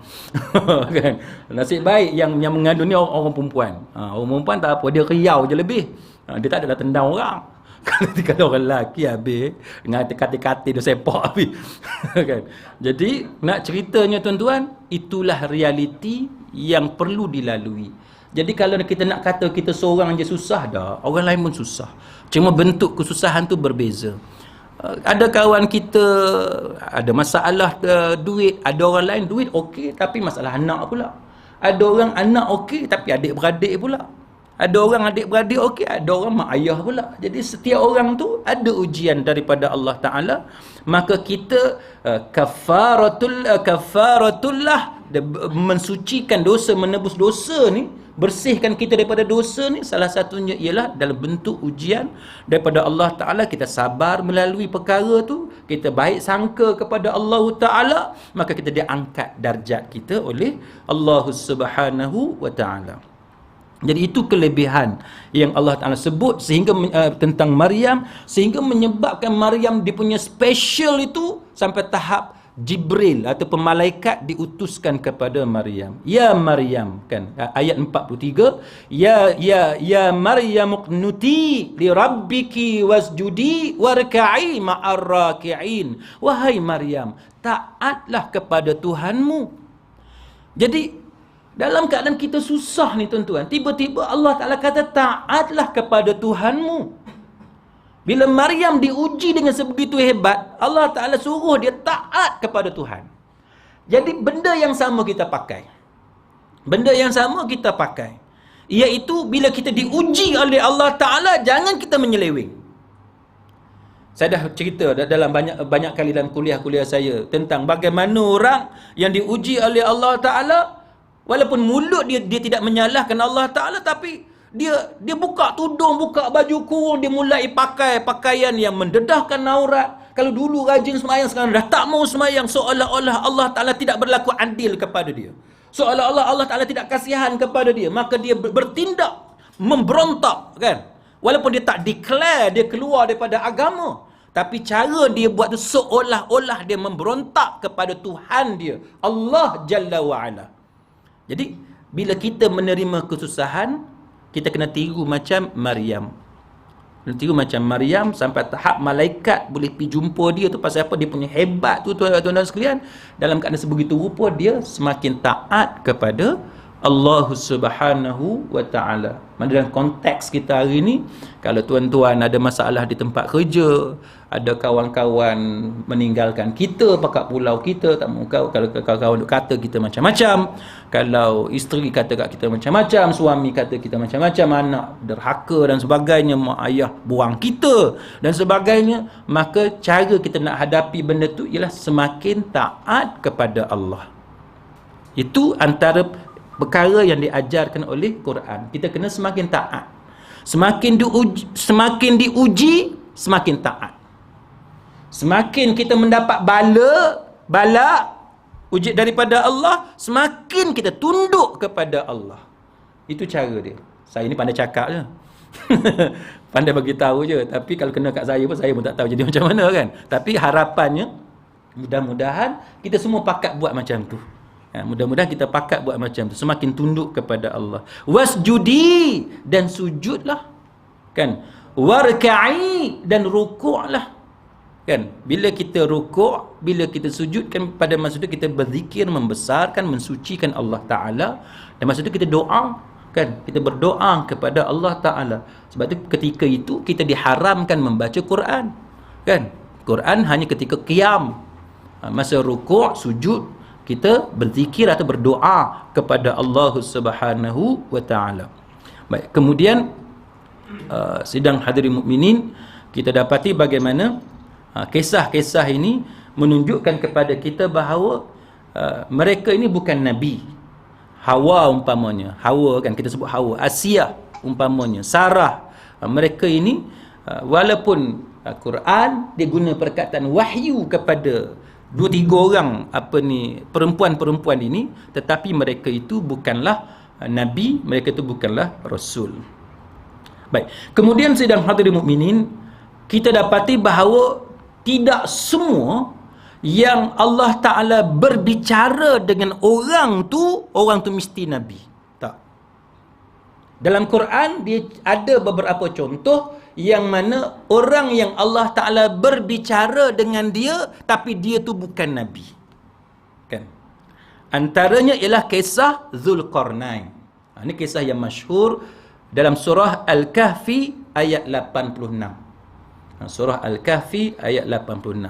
Kan? Nasib baik yang mengandung ni orang perempuan. Orang perempuan tak apa, dia riau je lebih. Dia tak adalah tendang orang. Kalau orang lelaki habis dengan kata-kata dia sepak habis. Kan? Jadi nak ceritanya tuan-tuan, itulah realiti yang perlu dilalui. Jadi kalau kita nak kata kita seorang je susah dah, orang lain pun susah. Cuma bentuk kesusahan tu berbeza. Ada kawan kita ada masalah duit, ada orang lain duit okey tapi masalah anak pula. Ada orang anak okey tapi adik-beradik pula. Ada orang adik-beradik okey, ada orang mak ayah pula. Jadi setiap orang tu ada ujian daripada Allah Ta'ala. Maka kita kafaratullah, mensucikan dosa, menebus dosa ni, bersihkan kita daripada dosa ni, salah satunya ialah dalam bentuk ujian daripada Allah Ta'ala. Kita sabar melalui perkara tu, kita baik sangka kepada Allah Ta'ala, maka kita diangkat darjat kita oleh Allah Subhanahu wa Ta'ala. Jadi itu kelebihan yang Allah Ta'ala sebut sehingga tentang Maryam, sehingga menyebabkan Maryam dia punya special itu sampai tahap Jibril atau malaikat diutuskan kepada Maryam. Ya Maryam, kan? Ayat 43, ya Maryam uqnuti li rabbiki wasjudi warka'i ma'ar raki'in. Wahai Maryam, taatlah kepada Tuhanmu. Jadi dalam keadaan kita susah ni tuan-tuan, tiba-tiba Allah Ta'ala kata taatlah kepada Tuhanmu. Bila Maryam diuji dengan sebegitu hebat, Allah Ta'ala suruh dia taat kepada Tuhan. Jadi benda yang sama kita pakai. Benda yang sama kita pakai. Iaitu bila kita diuji oleh Allah Ta'ala, jangan kita menyeleweng. Saya dah cerita dalam banyak kali dalam kuliah-kuliah saya tentang bagaimana orang yang diuji oleh Allah Ta'ala, walaupun mulut dia tidak menyalahkan Allah Ta'ala, tapi dia buka tudung, buka baju kurung, dia mulai pakai pakaian yang mendedahkan aurat. Kalau dulu rajin semayang, sekarang dah tak mau semayang, seolah-olah Allah Ta'ala tidak berlaku adil kepada dia, seolah-olah Allah Ta'ala tidak kasihan kepada dia. Maka dia bertindak, memberontak, kan? Walaupun dia tak declare dia keluar daripada agama, tapi cara dia buat tu seolah-olah dia memberontak kepada Tuhan dia, Allah Jalla wa'ala. Jadi bila kita menerima kesusahan, kita kena tiru macam Maryam. Kena tiru macam Maryam sampai tahap malaikat boleh pergi jumpa dia tu. Pasal apa? Dia punya hebat tu tuan-tuan sekalian. Dalam keadaan sebegitu rupa, dia semakin taat kepada Allah Subhanahu wa Ta'ala. Dalam konteks kita hari ni, kalau tuan-tuan ada masalah di tempat kerja, ada kawan-kawan meninggalkan kita, pakat pulau kita, tak mau kau, kalau kawan-kawan kata kita macam-macam, kalau isteri kata kat kita macam-macam, suami kata kita macam-macam, anak derhaka dan sebagainya, mak ayah buang kita dan sebagainya, maka cara kita nak hadapi benda tu ialah semakin taat kepada Allah. Itu antara perkara yang diajarkan oleh Quran. Kita kena semakin taat. Semakin diuji, semakin taat. Semakin kita mendapat bala uji daripada Allah, semakin kita tunduk kepada Allah. Itu cara dia. Saya ni pandai cakap je. Pandai bagi tahu je. Tapi kalau kena kat saya pun, saya pun tak tahu jadi macam mana, kan. Tapi harapannya, mudah-mudahan kita semua pakat buat macam tu. Mudah-mudahan kita pakat buat macam tu, semakin tunduk kepada Allah. Wasjudi, dan sujudlah, kan. Warka'i, dan rukuklah, kan. Bila kita rukuk, bila kita sujud, kan, pada masa itu kita berzikir, membesarkan, mensucikan Allah Ta'ala. Dan masa itu kita doa, kan, kita berdoa kepada Allah Ta'ala. Sebab itu ketika itu kita diharamkan membaca Quran, kan. Quran hanya ketika qiyam, masa rukuk, sujud, Kita berzikir atau berdoa kepada Allah Subhanahu wa taala. Baik, kemudian sidang hadirin mukminin, kita dapati bagaimana kisah-kisah ini menunjukkan kepada kita bahawa mereka ini bukan nabi. Hawa umpamanya, Hawa kan kita sebut Hawa, Asia umpamanya, Sarah, mereka ini walaupun Quran dia guna perkataan wahyu kepada 2-3 orang perempuan-perempuan ini, tetapi mereka itu bukanlah nabi, mereka itu bukanlah rasul. Baik, kemudian sidang hadirin mukminin, kita dapati bahawa tidak semua yang Allah Ta'ala berbicara dengan orang tu mesti nabi. Tak. Dalam Quran dia ada beberapa contoh yang mana orang yang Allah Ta'ala berbicara dengan dia tapi dia tu bukan nabi, kan? Antaranya ialah kisah Zulkarnain. Ini kisah yang masyhur dalam surah Al-Kahfi ayat 86. Surah Al-Kahfi ayat 86.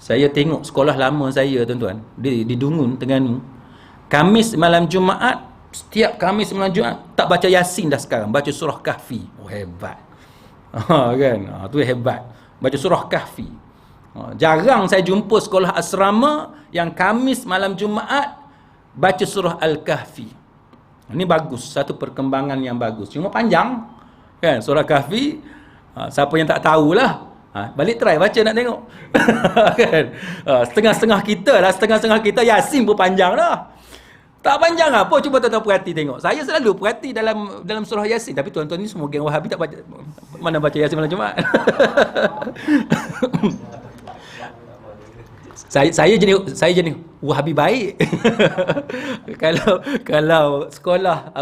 Saya tengok sekolah lama saya, tuan-tuan, di Dungun, Terengganu, Khamis malam Jumaat, setiap Khamis malam Jumaat tak baca Yasin dah sekarang, baca surah Kahfi. Oh, hebat. Kan? Tu hebat. Baca surah Kahfi. Jarang saya jumpa sekolah asrama yang Khamis malam Jumaat baca surah Al-Kahfi. Ini bagus, satu perkembangan yang bagus. Cuma panjang, kan? Surah Kahfi, siapa yang tak tahulah, balik try baca nak tengok. Kan? Setengah-setengah kita lah, setengah-setengah kita Yasin pun panjang dah. Tak panjang apa, cuba tuan-tuan perhati tengok. Saya selalu perhati dalam surah Yasin, tapi tuan-tuan ni semua geng Wahabi tak baca, mana baca Yasin malam Jumaat. Saya jenis Wahabi baik. kalau sekolah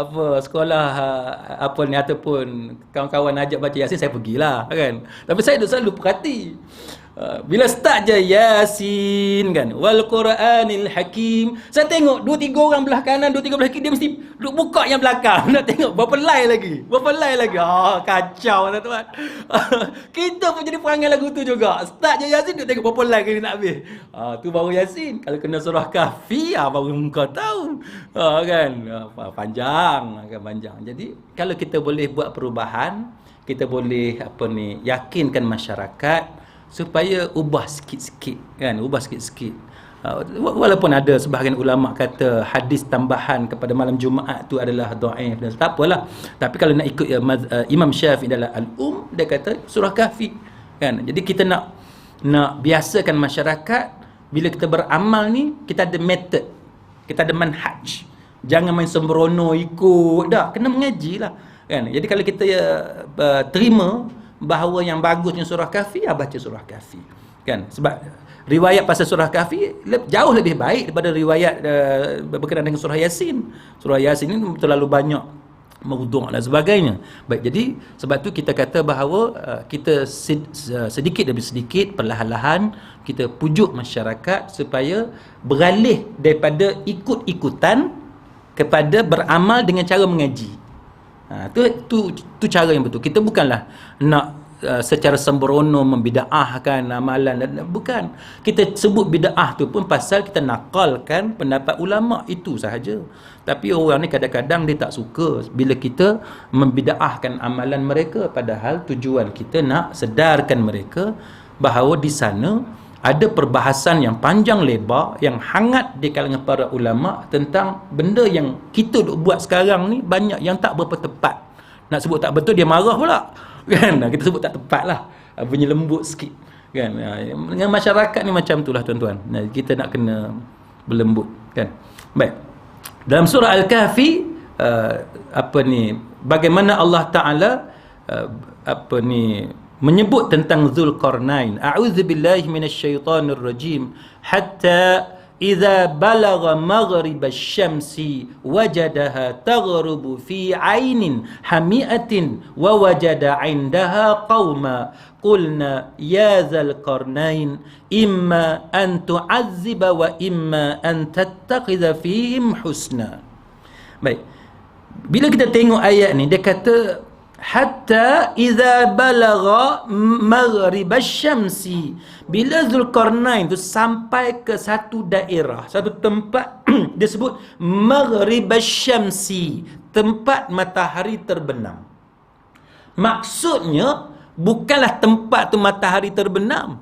apa ni ataupun kawan-kawan ajak baca Yasin, saya pergilah, kan. Tapi saya selalu perhati. Bila start je Yasin, kan, wal Quranil Hakim, saya tengok 2-3 orang belah kanan, 2-3 belah kiri, dia mesti duk buka yang belakang nak tengok berapa line lagi. Kacau tuan-tuan. Kita pun jadi perangai lagu tu juga. Start je Yasin, duk tengok berapa line kali nak habis. Tu baru Yasin. Kalau kena surah Kahfi, baru kau tahu. Kan, panjang. Jadi kalau kita boleh buat perubahan, kita boleh yakinkan masyarakat supaya ubah sikit-sikit, kan, walaupun ada sebahagian ulama kata hadis tambahan kepada malam Jumaat tu adalah dhaif dan tak apalah, tapi kalau nak ikut Imam Syafi'i dalam Al-Um, dia kata surah Kahfi, kan. Jadi kita nak biasakan masyarakat, bila kita beramal ni kita ada method, kita ada manhaj, jangan main sembrono ikut, dah kena mengajilah, kan. Jadi kalau kita terima bahawa yang bagusnya surah Kahfi, baca surah Kahfi, kan. Sebab riwayat pasal surah Kahfi jauh lebih baik daripada riwayat berkenaan dengan surah Yasin. Surah Yasin ini terlalu banyak maudhu' dan sebagainya. Baik, jadi sebab tu kita kata bahawa kita sedikit demi sedikit, perlahan-lahan kita pujuk masyarakat supaya beralih daripada ikut-ikutan kepada beramal dengan cara mengaji. Tu cara yang betul. Kita bukanlah nak secara sembrono membida'ahkan amalan, bukan. Kita sebut bida'ah tu pun pasal kita nakalkan pendapat ulama, itu sahaja. Tapi orang ni kadang-kadang dia tak suka bila kita membida'ahkan amalan mereka, padahal tujuan kita nak sedarkan mereka bahawa di sana ada perbahasan yang panjang lebar, yang hangat di kalangan para ulama tentang benda yang kita duk buat sekarang ni, banyak yang tak berapa tepat. Nak sebut tak betul dia marah pula, kan. Kita sebut tak tepat lah, bunyi lembut sikit, kan. Dengan masyarakat ni macam itulah, tuan-tuan. Kita nak kena berlembut, kan. Baik, dalam surah Al-Kahfi bagaimana Allah Ta'ala menyebut tentang Zulkarnain. A'udzubillahi minasyaitonir rajim. Hatta idza balagha maghrib asy-syamsi wajadaha taghrubu fi 'ainin hami'atin wa wajada 'indaha qauma qulna ya Zulkarnain imma an tu'azziba wa imma an tattakhidha fihim husna. Baik, bila kita tengok ayat ni, dia kata hatta idza balagha maghrib asy-syamsi, Bila Zulkarnain tu sampai ke satu daerah, satu tempat dia sebut Maghribasy-Syamsi, tempat matahari terbenam. Maksudnya bukanlah tempat tu matahari terbenam.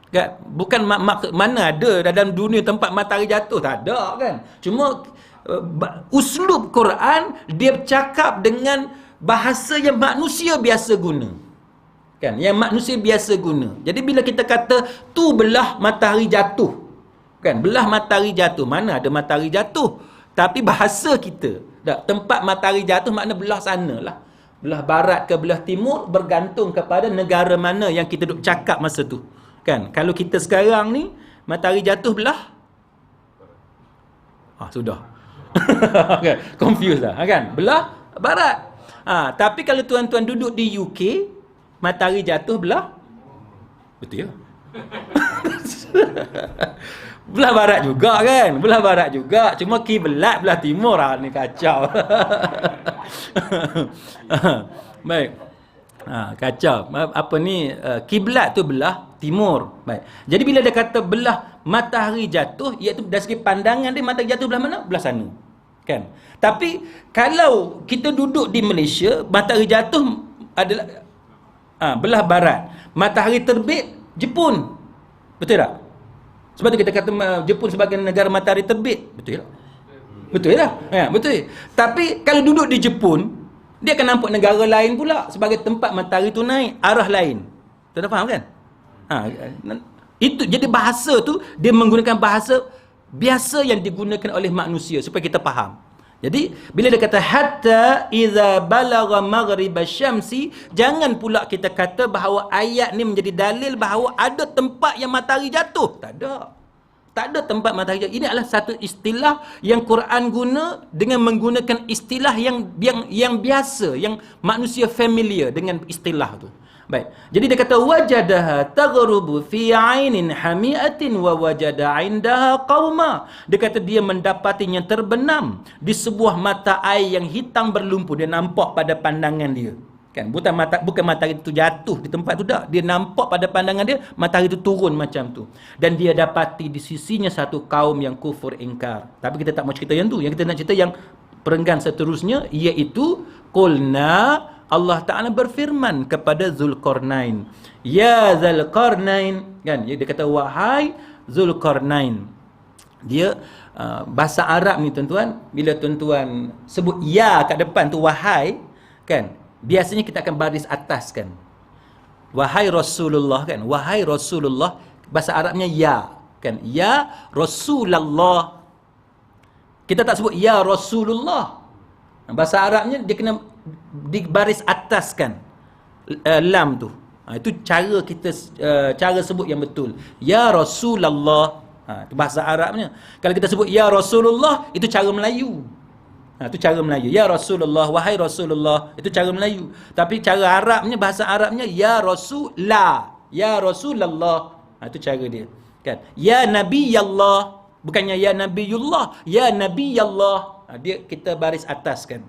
Kan? Bukan mana ada dalam dunia tempat matahari jatuh, tak ada kan. Cuma uslub Quran dia bercakap dengan bahasa yang manusia biasa guna. Kan, yang manusia biasa guna. Jadi bila kita kata tu belah matahari jatuh, kan, belah matahari jatuh, mana ada matahari jatuh, tapi bahasa kita tak, tempat matahari jatuh makna belah sana lah, belah barat ke belah timur, bergantung kepada negara mana yang kita duk cakap masa tu. Kan, kalau kita sekarang ni matahari jatuh belah sudah confused dah kan, belah barat. Tapi kalau tuan-tuan duduk di UK, matahari jatuh belah betul ya. Belah barat juga kan, belah barat juga, cuma kiblat belah timur ni kacau. Baik. Kacau. Apa ni, kiblat tu belah timur. Baik. Jadi bila dia kata belah matahari jatuh, iaitu dari segi pandangan dia matahari jatuh belah mana? Belah sana. Kan? Tapi kalau kita duduk di Malaysia, matahari jatuh adalah belah barat. Matahari terbit Jepun. Betul tak? Sebab tu kita kata Jepun sebagai negara matahari terbit. Betul tak? Betul tak? Ya, betul. Tapi kalau duduk di Jepun, dia akan nampak negara lain pula sebagai tempat matahari tu naik, arah lain. Tuan faham kan? Itu jadi bahasa tu dia menggunakan bahasa biasa yang digunakan oleh manusia supaya kita faham. Jadi bila dia kata hatta idza balagha maghribasy-syamsi, jangan pula kita kata bahawa ayat ni menjadi dalil bahawa ada tempat yang matahari jatuh. Tak ada. Tak ada tempat matahari jatuh. Ini adalah satu istilah yang Quran guna dengan menggunakan istilah yang biasa, yang manusia familiar dengan istilah tu. Baik. Jadi dia kata wajadaha taghrubu fi 'ainin hami'atin wa wajada 'indaha qauma. Dia kata dia mendapatinya terbenam di sebuah mata air yang hitam berlumpur. Dia nampak pada pandangan dia. Kan, bukan matahari itu jatuh di tempat tu tak. Dia nampak pada pandangan dia matahari itu turun macam tu. Dan dia dapati di sisinya satu kaum yang kufur ingkar. Tapi kita tak mau cerita yang tu. Yang kita nak cerita yang perenggan seterusnya, iaitu qulna, Allah Ta'ala berfirman kepada Zulkarnain, ya Zulkarnain, kan, dia kata wahai Zulkarnain. Dia bahasa Arab ni tuan-tuan, bila tuan-tuan sebut ya kat depan tu wahai, kan, biasanya kita akan baris atas kan, wahai Rasulullah, kan, wahai Rasulullah, bahasa Arabnya ya, kan, ya Rasulullah. Kita tak sebut ya Rasulullah. Bahasa Arabnya dia kena di baris atas kan, lam tu. Itu cara kita cara sebut yang betul. Ya Rasulullah. Itu bahasa Arabnya. Kalau kita sebut ya Rasulullah, itu cara Melayu. Itu cara Melayu. Ya Rasulullah, wahai Rasulullah, itu cara Melayu. Tapi cara Arabnya, bahasa Arabnya ya Rasulullah, ya Rasulullah. Itu cara dia. Kan? Ya Nabi Allah, bukannya ya Nabiullah, ya Nabi Allah. Dia kita baris atas kan.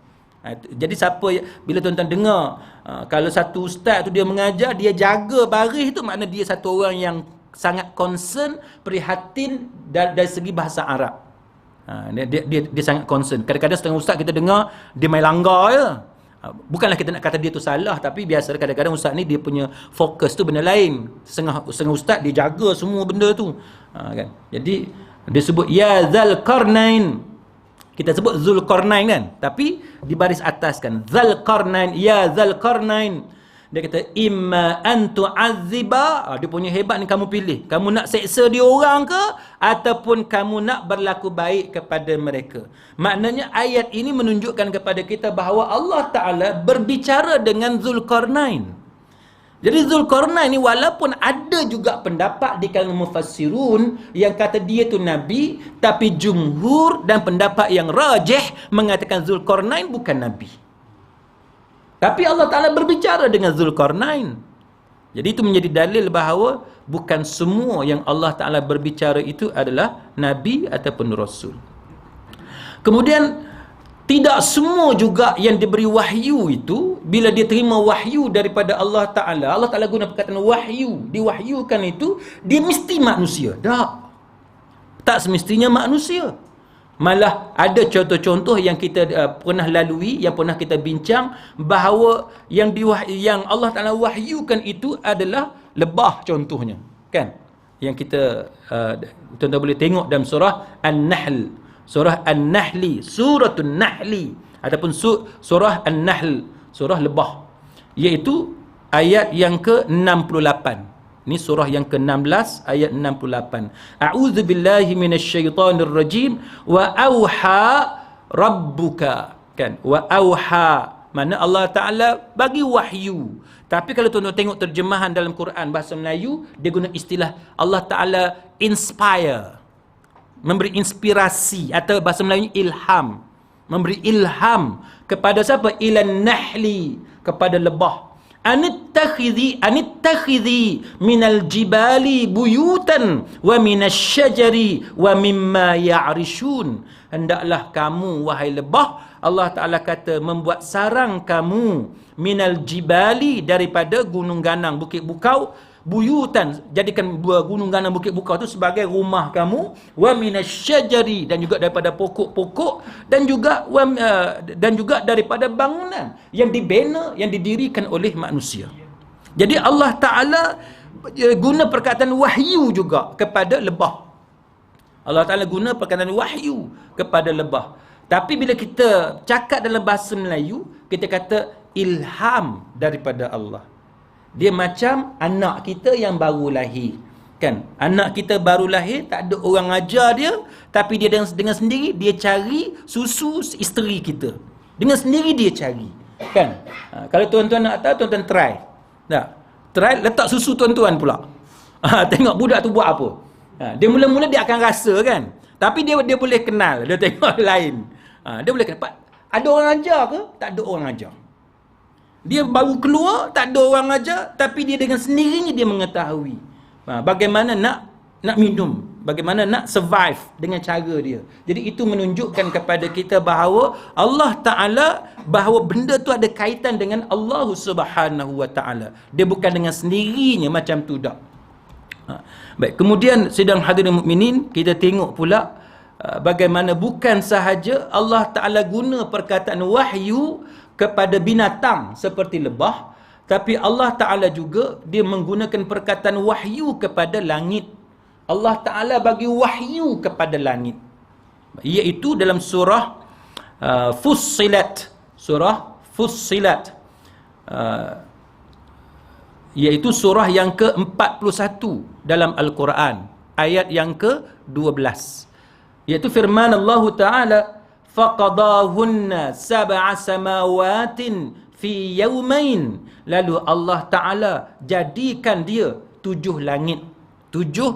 Jadi siapa bila tuan-tuan dengar kalau satu ustaz tu dia mengajar, dia jaga baris tu, makna dia satu orang yang sangat concern, prihatin dari segi bahasa Arab. Dia sangat concern. Kadang-kadang setengah ustaz kita dengar dia main langgar je. Bukanlah kita nak kata dia tu salah, tapi biasa kadang-kadang ustaz ni dia punya fokus tu benda lain. Setengah ustaz dia jaga semua benda tu. Kan? Jadi dia sebut ya Zulkarnain. Kita sebut Zulkarnain kan, tapi di baris atas kan, Zulkarnain, ya Zulkarnain. Dia kata imma an tu'azziba, dia punya hebat ni, kamu pilih, kamu nak seksa dia orang ke ataupun kamu nak berlaku baik kepada mereka. Maknanya ayat ini menunjukkan kepada kita bahawa Allah Ta'ala berbicara dengan Zulkarnain. Jadi Zulkarnain ni walaupun ada juga pendapat di kalangan mufassirun yang kata dia tu nabi, tapi jumhur dan pendapat yang rajih mengatakan Zulkarnain bukan nabi. Tapi Allah Ta'ala berbicara dengan Zulkarnain. Jadi itu menjadi dalil bahawa bukan semua yang Allah Ta'ala berbicara itu adalah nabi ataupun rasul. Kemudian Tidak semua juga yang diberi wahyu itu, bila dia terima wahyu daripada Allah Ta'ala guna perkataan wahyu, diwahyukan itu, dia mesti manusia. Tak semestinya manusia. Malah ada contoh-contoh yang kita pernah lalui, yang pernah kita bincang, bahawa yang Allah Ta'ala wahyukan itu adalah lebah contohnya. Kan? Yang kita tuan-tuan boleh tengok dalam surah An-Nahl. Surah An-Nahli, Suratul Nahli, ataupun surah An-Nahl, surah lebah, iaitu ayat yang ke-68. Ini surah yang ke-16 ayat 68. A'udzu billahi minasyaitonir rajim wa auha rabbuka. Kan? Wa auha, mana Allah Ta'ala bagi wahyu. Tapi kalau tuan-tuan tengok terjemahan dalam Quran bahasa Melayu, dia guna istilah Allah Ta'ala inspire, memberi inspirasi, atau bahasa Melayu ilham, memberi ilham kepada siapa? Ilan nahli, kepada lebah. Anittakhidhi minal jibali buyutan wa minasyajari wa mimma ya'rishun. Hendaklah kamu, wahai lebah, Allah Ta'ala kata, membuat sarang kamu minal jibali, daripada gunung ganang, bukit bukau, buyutan, jadikan gunung ganang bukit bukau itu sebagai rumah kamu, wa minasyajari, dan juga daripada pokok-pokok, dan juga daripada bangunan yang dibina, yang didirikan oleh manusia. Jadi Allah Ta'ala guna perkataan wahyu juga kepada lebah. Allah Ta'ala guna perkataan wahyu kepada lebah. Tapi bila kita cakap dalam bahasa Melayu, kita kata ilham daripada Allah. Dia macam anak kita yang baru lahir. Kan? Anak kita baru lahir, tak ada orang ajar dia, tapi dia dengan sendiri dia cari susu isteri kita. Dengan sendiri dia cari. Kan? Kalau tuan-tuan nak tahu, tuan-tuan try. Tak? Try letak susu tuan-tuan pula. Tengok budak tu buat apa. Dia mula-mula dia akan rasa kan. Tapi dia boleh kenal, dia tengok lain. Dia boleh kenal. Ada orang ajar ke? Tak ada orang ajar. Dia baru keluar, tak ada orang ajar, tapi dia dengan sendirinya dia mengetahui bagaimana nak minum, bagaimana nak survive dengan cara dia. Jadi itu menunjukkan kepada kita bahawa Allah Ta'ala, bahawa benda tu ada kaitan dengan Allah Subhanahu Wa Ta'ala. Dia bukan dengan sendirinya macam tu dak. Baik, kemudian sidang hadirin mukminin, kita tengok pula bagaimana bukan sahaja Allah Ta'ala guna perkataan wahyu kepada binatang seperti lebah, tapi Allah Ta'ala juga dia menggunakan perkataan wahyu kepada langit. Allah Ta'ala bagi wahyu kepada langit, iaitu dalam surah Fussilat, surah Fussilat, iaitu surah yang ke-41 dalam Al-Quran, ayat yang ke-12, iaitu firman Allah Ta'ala, faqadahunna sab'a samawatin fi yawmain. Lalu Allah Ta'ala jadikan dia 7 langit, 7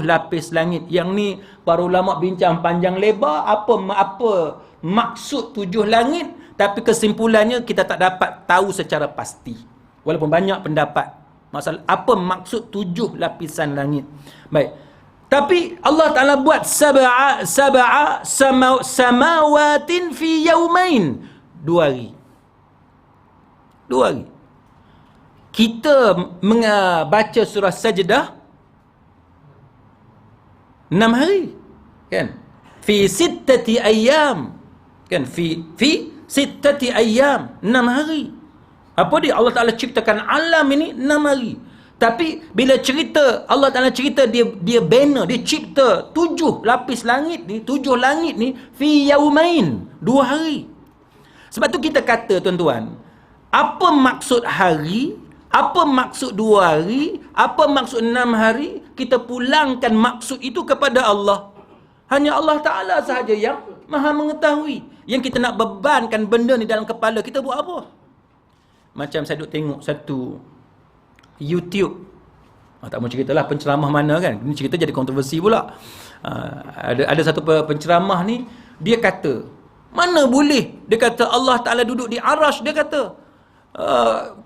lapis langit. Yang ni para ulama bincang panjang lebar apa maksud 7 langit, tapi kesimpulannya kita tak dapat tahu secara pasti, walaupun banyak pendapat masalah apa maksud 7 lapisan langit. Baik, tapi Allah Ta'ala buat sab'a samawatin fi yawmain, 2 hari. 2 hari. Kita baca surah Sajdah 6 hari. Kan? Fi sittati ayyam. Kan? Fi sittati ayyam, 6 hari. Apa dia? Allah Ta'ala ciptakan alam ini 6 hari. Tapi bila cerita, Allah Ta'ala cerita dia bina, dia cipta 7 lapis langit ni, 7 langit ni, fi yaumain, 2 hari. Sebab tu kita kata tuan-tuan, apa maksud hari, apa maksud 2 hari, apa maksud 6 hari, kita pulangkan maksud itu kepada Allah. Hanya Allah Ta'ala sahaja yang maha mengetahui. Yang kita nak bebankan benda ni dalam kepala kita buat apa? Macam saya duk tengok satu YouTube, tak mau ceritalah penceramah mana kan, ini cerita jadi kontroversi pula. Ada satu penceramah ni, dia kata, mana boleh, dia kata Allah Ta'ala duduk di arash. Dia kata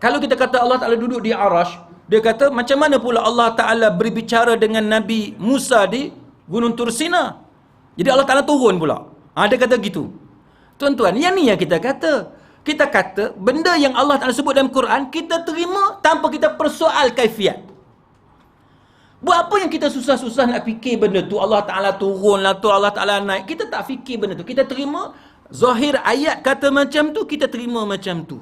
kalau kita kata Allah Ta'ala duduk di arash, dia kata macam mana pula Allah Ta'ala berbicara dengan Nabi Musa di Gunung Tursina, jadi Allah Ta'ala turun pula. Dia kata gitu. Tuan-tuan, yang ni yang kita kata. Kita kata, benda yang Allah Ta'ala sebut dalam Quran, kita terima tanpa kita persoal kaifiat. Buat apa yang kita susah-susah nak fikir benda tu, Allah Ta'ala turun lah tu, Allah Ta'ala naik. Kita tak fikir benda tu. Kita terima, zahir ayat kata macam tu, kita terima macam tu.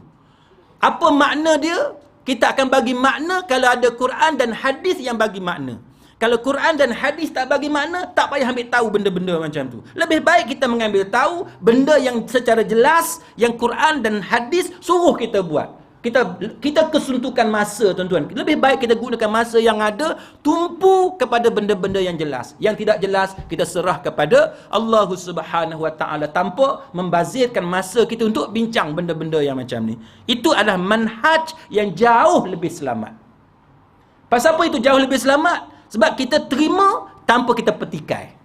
Apa makna dia? Kita akan bagi makna kalau ada Quran dan hadis yang bagi makna. Kalau Quran dan hadis tak bagi makna, tak payah ambil tahu benda-benda macam tu. Lebih baik kita mengambil tahu benda yang secara jelas, yang Quran dan hadis suruh kita buat. Kita kesuntukan masa, tuan-tuan. Lebih baik kita gunakan masa yang ada, tumpu kepada benda-benda yang jelas. Yang tidak jelas, kita serah kepada Allah Subhanahu Wa Taala tanpa membazirkan masa kita untuk bincang benda-benda yang macam ni. Itu adalah manhaj yang jauh lebih selamat. Pasal apa itu jauh lebih selamat? Sebab kita terima tanpa kita petikai.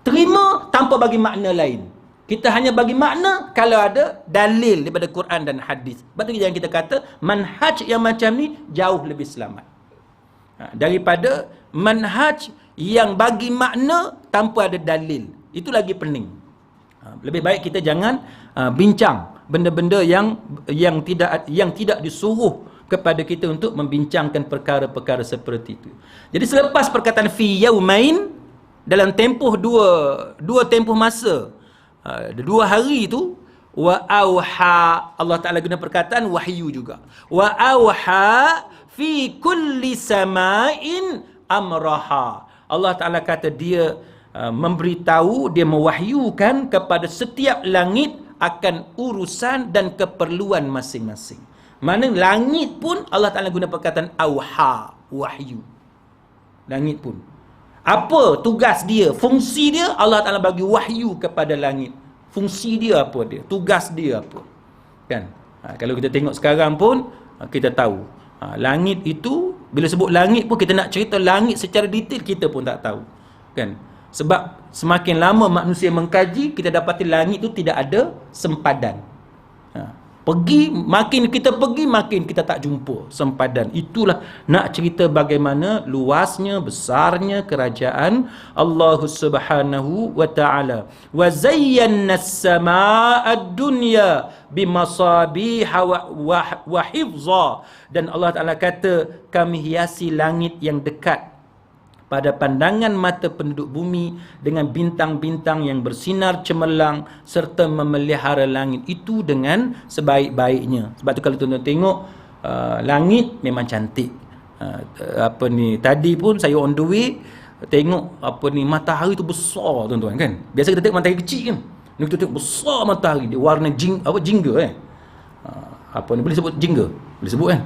Terima tanpa bagi makna lain. Kita hanya bagi makna kalau ada dalil daripada Quran dan hadis. Sebab itu yang kita kata, manhaj yang macam ni jauh lebih selamat. Daripada manhaj yang bagi makna tanpa ada dalil. Itu lagi pening. Lebih baik kita jangan bincang benda-benda yang tidak disuruh kepada kita untuk membincangkan perkara-perkara seperti itu. Jadi selepas perkataan fi yaumain, dalam tempoh dua tempoh masa, 2 hari itu, wa auha, Allah Ta'ala guna perkataan wahyu juga. Wa auha fi kulli sama'in amraha. Allah Ta'ala kata dia memberitahu, dia mewahyukan kepada setiap langit akan urusan dan keperluan masing-masing. Mana langit pun Allah Ta'ala guna perkataan auha, wahyu. Langit pun. Apa tugas dia, fungsi dia, Allah Ta'ala bagi wahyu kepada langit. Fungsi dia apa dia, tugas dia apa. Kan? Kalau kita tengok sekarang pun, kita tahu. Langit itu, bila sebut langit pun, kita nak cerita langit secara detail, kita pun tak tahu. Kan? Sebab semakin lama manusia mengkaji, kita dapati langit itu tidak ada sempadan. Makin kita pergi, makin kita tak jumpa sempadan. Itulah nak cerita bagaimana luasnya, besarnya kerajaan Allah Subhanahu Wa Ta'ala. Wa zayyana as-samaa'a ad-dunya bimasabiha wa hifza. Dan Allah Ta'ala kata, kami hiasi langit yang dekat pada pandangan mata penduduk bumi dengan bintang-bintang yang bersinar cemerlang serta memelihara langit itu dengan sebaik-baiknya. Sebab tu kalau tuan-tuan tengok langit memang cantik. Tadi pun saya on the way tengok matahari tu besar, tuan-tuan, kan. Biasa kita tengok matahari kecil kan. Ni kita tengok besar matahari, dia warna jingga boleh sebut jingga? Boleh sebut kan?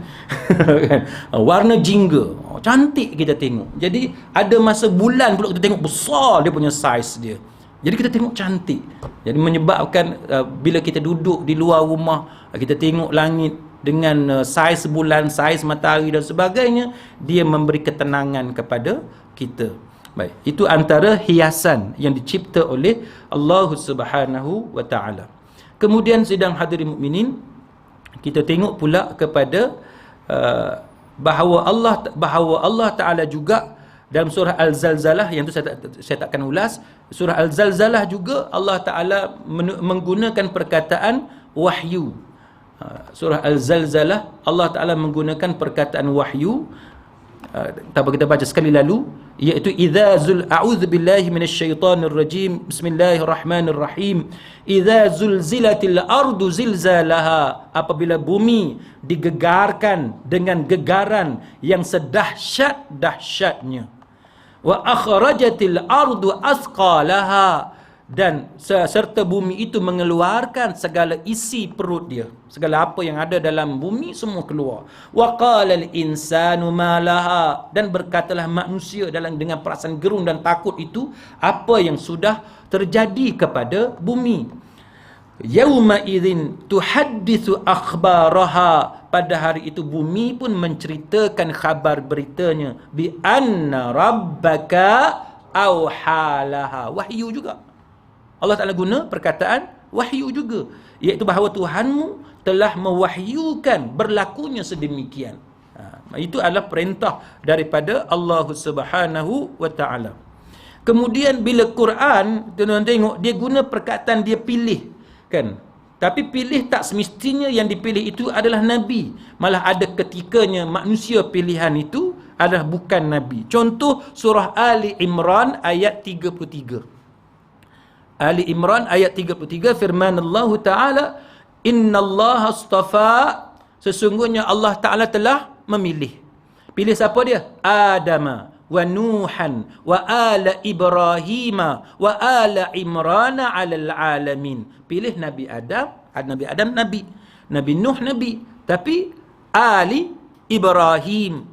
Warna jingga. Cantik kita tengok. Jadi ada masa bulan pula kita tengok besar dia punya saiz dia. Jadi kita tengok cantik. Jadi menyebabkan bila kita duduk di luar rumah, kita tengok langit dengan saiz bulan, saiz matahari dan sebagainya, dia memberi ketenangan kepada kita. Baik, itu antara hiasan yang dicipta oleh Allah Subhanahu Wa Ta'ala. Kemudian sidang hadirin mukminin, kita tengok pula kepada bahawa Allah Ta'ala juga dalam surah Al-Zalzalah, yang tu saya tak akan ulas. Surah Al-Zalzalah juga Allah Ta'ala menggunakan perkataan wahyu. Surah Al-Zalzalah Allah Ta'ala menggunakan perkataan wahyu. Kita baca sekali lalu, iaitu a'udzubillahi minasyaitonir rajim, bismillahirrahmanirrahim. Idza zulzilatil ardu zilzalaha, apabila bumi digegarkan dengan gegaran yang sedahsyat-dahsyatnya. Wa akhrajatil ardu asqalaha, dan serta bumi itu mengeluarkan segala isi perut dia, segala apa yang ada dalam bumi semua keluar. Wa qalal insanu ma laha, dan berkatalah manusia dengan perasaan gerun dan takut itu apa yang sudah terjadi kepada bumi. Yauma idzin tuhadditsu akhbaraha, pada hari itu bumi pun menceritakan khabar beritanya. Bi anna rabbaka auhalaha, wahyu juga. Allah Ta'ala guna perkataan wahyu juga, iaitu bahawa Tuhanmu telah mewahyukan berlakunya sedemikian. Itu adalah perintah daripada Allah Subhanahu Wa Ta'ala. Kemudian bila Quran, tuan-tuan tengok, dia guna perkataan, dia pilih, kan, Tapi pilih tak semestinya yang dipilih itu adalah Nabi. Malah ada ketikanya manusia pilihan itu adalah bukan Nabi. Contoh surah Ali Imran ayat 33. Ali Imran ayat 33 firman Allah Ta'ala, Inna Allah astafa, sesungguhnya Allah Ta'ala telah memilih. Pilih siapa dia? Adama wa Nuhan wa ala Ibrahim wa ala Imran alal alamin. Pilih Nabi Adam, Nabi Nuh Nabi, tapi Ali Ibrahim,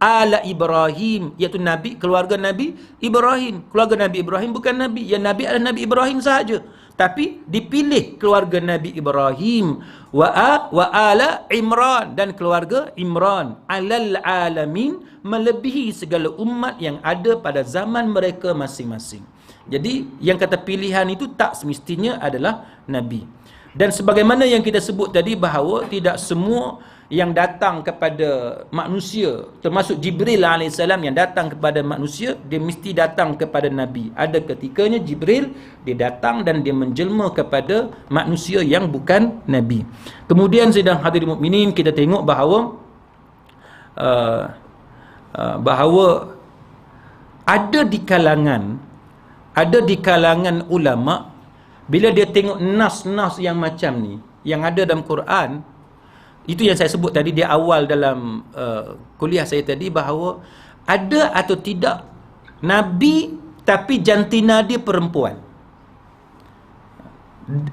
ala Ibrahim, iaitu Nabi, keluarga Nabi Ibrahim. Keluarga Nabi Ibrahim bukan Nabi, yang Nabi adalah Nabi Ibrahim sahaja, tapi dipilih keluarga Nabi Ibrahim wa ala Imran, dan keluarga Imran alal alamin, melebihi segala umat yang ada pada zaman mereka masing-masing. Jadi yang kata pilihan itu tak semestinya adalah Nabi. Dan sebagaimana yang kita sebut tadi, bahawa tidak semua yang datang kepada manusia, termasuk Jibril AS yang datang kepada manusia, dia mesti datang kepada Nabi. Ada ketikanya Jibril dia datang dan dia menjelma kepada manusia yang bukan Nabi. Kemudian sedang hadirin mukminin, kita tengok bahawa bahawa ada di kalangan ulama, bila dia tengok nas-nas yang macam ni yang ada dalam Quran, itu yang saya sebut tadi di awal dalam kuliah saya tadi, bahawa ada atau tidak Nabi tapi jantina dia perempuan.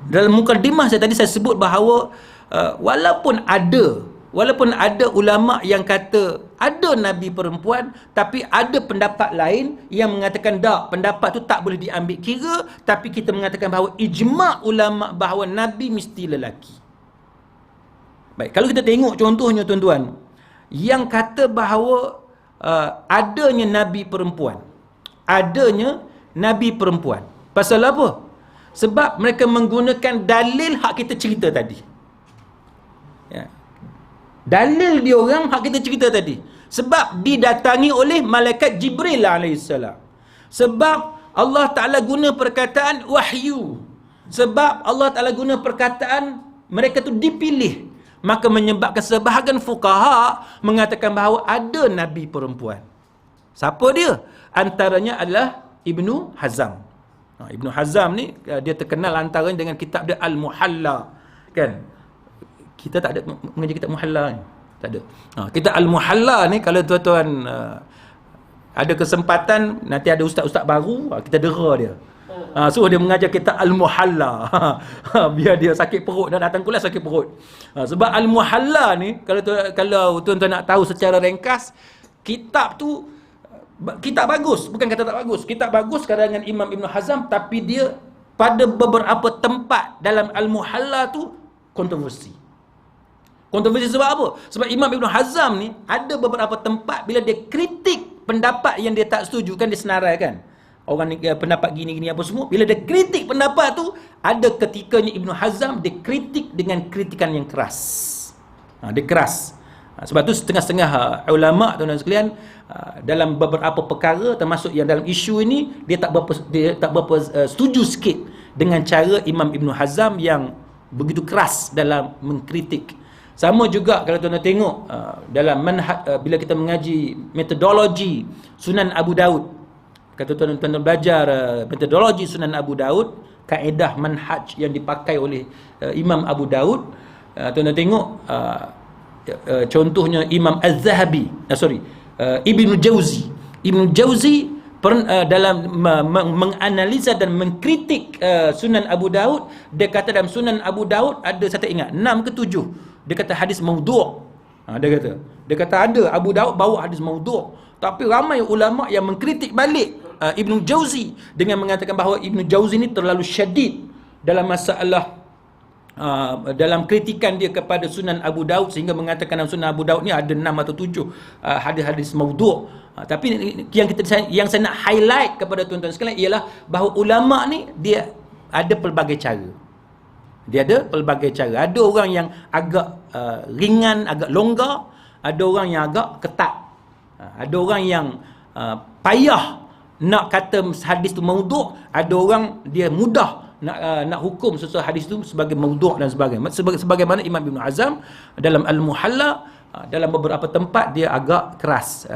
Dalam mukadimah saya tadi saya sebut bahawa walaupun ada ulama yang kata ada Nabi perempuan, tapi ada pendapat lain yang mengatakan tak, pendapat tu tak boleh diambil kira, tapi kita mengatakan bahawa ijma' ulama bahawa Nabi mesti lelaki. Baik, kalau kita tengok contohnya tuan-tuan, yang kata bahawa adanya Nabi perempuan, pasal apa? Sebab mereka menggunakan dalil hak kita cerita tadi. Ya. Dalil dia orang hak kita cerita tadi, sebab didatangi oleh malaikat Jibril alaihissalam, sebab Allah Ta'ala guna perkataan wahyu, sebab Allah Ta'ala guna perkataan mereka tu dipilih, maka menyebabkan sebahagian fuqaha mengatakan bahawa ada Nabi perempuan. Siapa dia? Antaranya adalah Ibnu Hazm. Ibnu Hazm ni dia terkenal antaranya dengan kitab dia Al-Muhalla, kan? Kita tak ada mengajar kitab Muhalla ni. Tak ada. Kitab Al-Muhalla ni, kalau tuan-tuan ada kesempatan, nanti ada ustaz-ustaz baru, kita dera dia. So dia mengajar kitab Al-Muhalla. Biar dia sakit perut, dan datang kuliah sakit perut. Sebab Al-Muhalla ni, kalau tuan-tuan nak tahu secara ringkas, kitab tu kitab bagus, bukan kata tak bagus. Kitab bagus karangan Imam Ibn Hazm, tapi dia pada beberapa tempat dalam Al-Muhalla tu kontroversi. Kontroversi sebab apa? Sebab Imam Ibn Hazm ni ada beberapa tempat bila dia kritik pendapat yang dia tak setuju, kan dia senarai kan, orang ni pendapat gini-gini apa semua. Bila dia kritik pendapat tu, ada ketikanya Ibn Hazm dia kritik dengan kritikan yang keras. Dia keras. Sebab tu setengah-setengah ulama' tuan-tuan sekalian, dalam beberapa perkara, termasuk yang dalam isu ini, dia tak berapa setuju sikit dengan cara Imam Ibn Hazm yang begitu keras dalam mengkritik. Sama juga kalau tuan-tuan tengok dalam manhaj, bila kita mengaji metodologi Sunan Abu Daud, kata tuan-tuan belajar metodologi Sunan Abu Daud, kaedah manhaj yang dipakai oleh Imam Abu Daud, tuan-tuan tengok contohnya Imam Az-Zahabi, Ibnu Jauzi dalam menganalisa dan mengkritik Sunan Abu Daud, dia kata dalam Sunan Abu Daud ada, saya tak ingat 6 ke 7, dia kata hadis maudhu'. Dia kata ada Abu Daud bawa hadis maudhu'. Tapi ramai ulama yang mengkritik balik Ibnu Jauzi dengan mengatakan bahawa Ibnu Jauzi ni terlalu syadid dalam masalah dalam kritikan dia kepada Sunan Abu Daud, sehingga mengatakan dalam Sunan Abu Daud ni ada 6 atau 7 hadis-hadis maudhu'. Tapi yang saya nak highlight kepada tuan-tuan sekalian ialah bahawa ulama ni dia ada pelbagai cara. Ada orang yang agak ringan, agak longgar, ada orang yang agak ketat. Ada orang yang payah nak kata hadis tu maudhu', ada orang dia mudah nak hukum sesuatu hadis itu sebagai maudhu' dan sebagainya. Sebagaimana Imam Ibn Azam dalam Al-Muhalla, dalam beberapa tempat dia agak keras.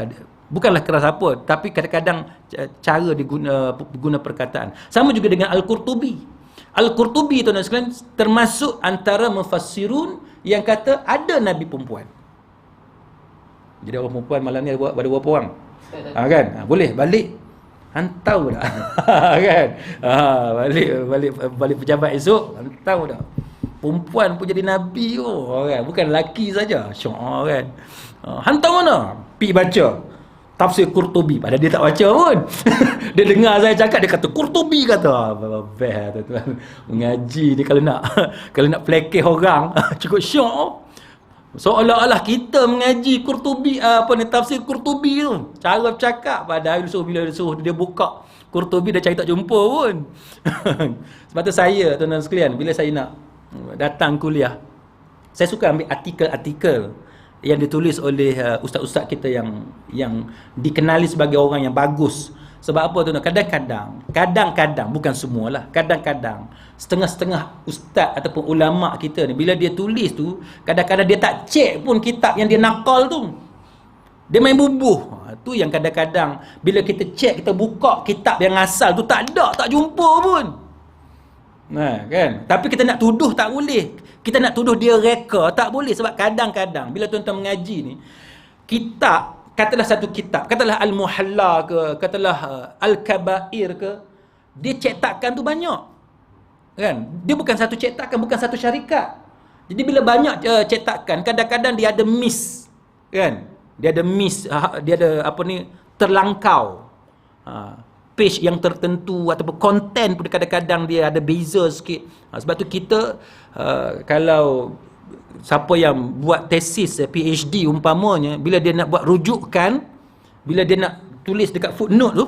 Bukanlah keras apa, tapi kadang-kadang cara diguna perkataan. Sama juga dengan Al-Qurtubi. Al-Qurtubi tuan-tuan sekalian termasuk antara mufassirun yang kata ada Nabi perempuan. Jadi orang perempuan malam ni ada berapa orang? Kan? Boleh balik hantau dah. Kan? Balik pejabat esok hantau dah. Perempuan pun jadi nabi kan? Bukan lelaki saja. Syok kan. Hantau mana? Pi baca tafsir Qurtubi, padahal dia tak baca pun. Dia dengar saya cakap, dia kata Qurtubi kata. Best tuan-tuan. Mengaji ni kalau nak pelekeh orang cukup syok. Seolah-olah kita mengaji Qurtubi, tafsir Qurtubi tu. Cara bercakap, padahal bila suruh dia buka Qurtubi dah cari tak jumpa pun. Sebab tu saya, tuan-tuan sekalian, bila saya nak datang kuliah, saya suka ambil artikel-artikel yang ditulis oleh ustaz-ustaz kita yang dikenali sebagai orang yang bagus. Sebab apa tu? Kadang-kadang, bukan semualah, kadang-kadang setengah-setengah ustaz ataupun ulama kita ni, bila dia tulis tu, kadang-kadang dia tak cek pun kitab yang dia nakal tu. Dia main bubuh. Tu yang kadang-kadang bila kita cek, kita buka kitab yang asal tu, tak ada, tak jumpa pun. Kan? Tapi kita nak tuduh tak boleh. Kita nak tuduh dia reka tak boleh. Sebab kadang-kadang bila tuan-tuan mengaji ni, kitab, katalah satu kitab, katalah Al-Muhalla ke, katalah Al-Kabair ke, dia cetakan tu banyak. Kan? Dia bukan satu cetakan, bukan satu syarikat. Jadi bila banyak cetakan, kadang-kadang dia ada miss. Kan? Dia ada miss, dia ada terlangkau. Page yang tertentu ataupun konten pun kadang-kadang dia ada beza sikit. Sebab tu kita kalau siapa yang buat tesis PhD umpamanya, bila dia nak buat rujukan, bila dia nak tulis dekat footnote tu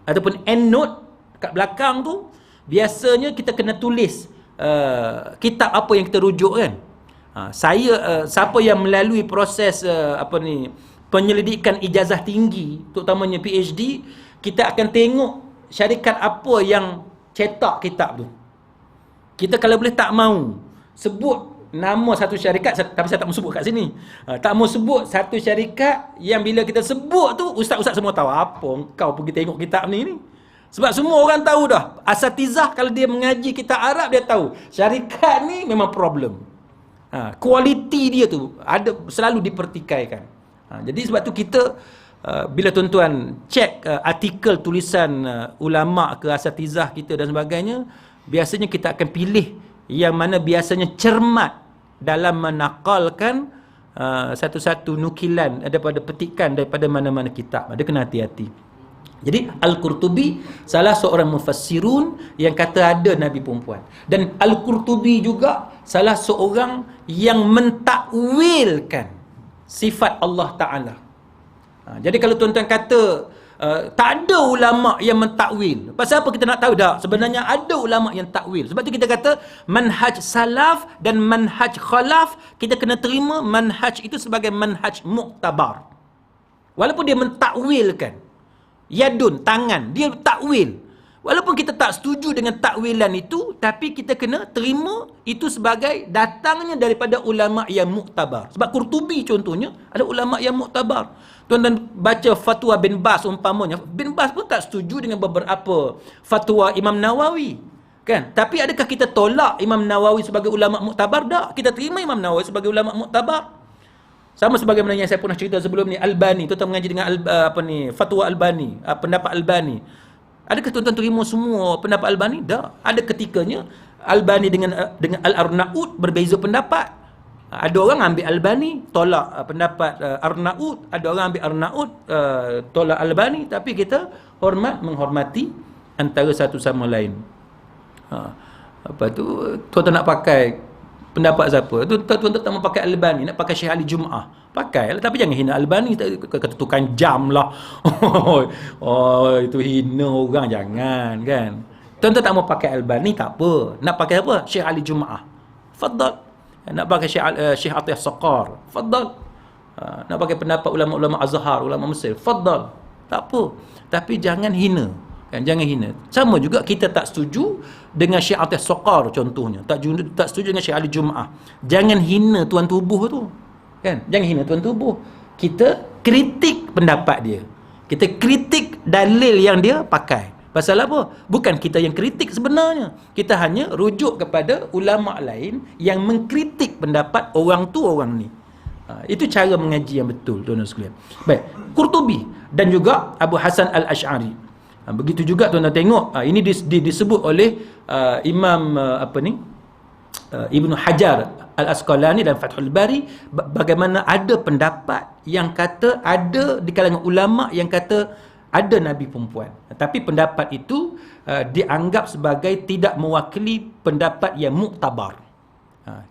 ataupun endnote kat belakang tu, biasanya kita kena tulis kitab apa yang kita rujuk kan. Siapa yang melalui proses penyelidikan ijazah tinggi, terutamanya PhD, kita akan tengok syarikat apa yang cetak kitab tu. Kita kalau boleh tak mau sebut nama satu syarikat, tapi saya tak mau sebut kat sini. Tak mau sebut satu syarikat yang bila kita sebut tu, ustaz-ustaz semua tahu apa kau pergi tengok kitab ni. Sebab semua orang tahu dah. Asatizah kalau dia mengaji kitab Arab, dia tahu syarikat ni memang problem. Kualiti dia tu selalu dipertikaikan. Jadi sebab tu kita bila tuan-tuan cek artikel tulisan ulama ke asatizah kita dan sebagainya, biasanya kita akan pilih yang mana biasanya cermat dalam menakalkan satu-satu nukilan daripada petikan daripada mana-mana kitab. Ada kena hati-hati. Jadi Al-Qurtubi salah seorang mufassirun yang kata ada Nabi perempuan. Dan Al-Qurtubi juga salah seorang yang mentakwilkan sifat Allah Ta'ala. Jadi kalau tuan-tuan kata tak ada ulama yang mentakwil, pasal apa kita nak tahu dah? Sebenarnya ada ulama yang takwil. Sebab tu kita kata manhaj salaf dan manhaj khalaf, kita kena terima manhaj itu sebagai manhaj muktabar. Walaupun dia mentakwilkan, yadun, tangan, dia takwil. Walaupun kita tak setuju dengan takwilan itu, tapi kita kena terima itu sebagai datangnya daripada ulama yang muktabar. Sebab Qurtubi contohnya ada ulama yang muktabar. Tuan-tuan baca fatwa bin Bas umpamanya, bin Bas pun tak setuju dengan beberapa fatwa Imam Nawawi. Kan? Tapi adakah kita tolak Imam Nawawi sebagai ulama muktabar? Tak. Kita terima Imam Nawawi sebagai ulama muktabar. Sama sebagaimana yang saya pernah cerita sebelum ni, Albani, tuan-tuan mengaji dengan fatwa Albani, pendapat Albani. Adakah tuan-tuan terima semua pendapat Albani? Tak. Ada ketikanya Albani dengan Al-Arnaud berbeza pendapat. Ada orang ambil Albani tolak pendapat Arnaud, ada orang ambil Arnaud tolak Albani, tapi kita menghormati antara satu sama lain. Apa tu, tuan-tuan nak pakai pendapat siapa? Tuan-tuan tak mau pakai Albani, nak pakai Syekh Ali Jumaah, pakailah, tapi jangan hina Albani, kata tukang jam lah. Itu hina orang, jangan kan. Tuan-tuan tak mau pakai Albani, tak apa. Nak pakai apa? Syekh Ali Jumaah, faddal. Nak pakai Syekh Atiyah Saqar, faddal. Nak pakai pendapat ulama-ulama Azhar, ulama Mesir, faddal. Tak apa. Tapi jangan hina. Kan, jangan hina. Sama juga kita tak setuju dengan Syekh Atas Soqar contohnya. Tak setuju dengan Syekh Ali Jumaah. Jangan hina tuan tubuh tu. Kan? Jangan hina tuan tubuh. Kita kritik pendapat dia. Kita kritik dalil yang dia pakai. Pasal apa? Bukan kita yang kritik sebenarnya. Kita hanya rujuk kepada ulama' lain yang mengkritik pendapat orang tu orang ni. Itu cara mengaji yang betul, tuan-tuan sekalian. Baik, Qurtubi dan juga Abu Hasan Al-Asy'ari. Begitu juga tuan-tuan tengok, ini disebut oleh Imam Ibnu Hajar Al-Asqalani dan Fathul Bari, bagaimana ada pendapat yang kata, ada di kalangan ulama yang kata ada Nabi perempuan. Tapi pendapat itu dianggap sebagai tidak mewakili pendapat yang muktabar.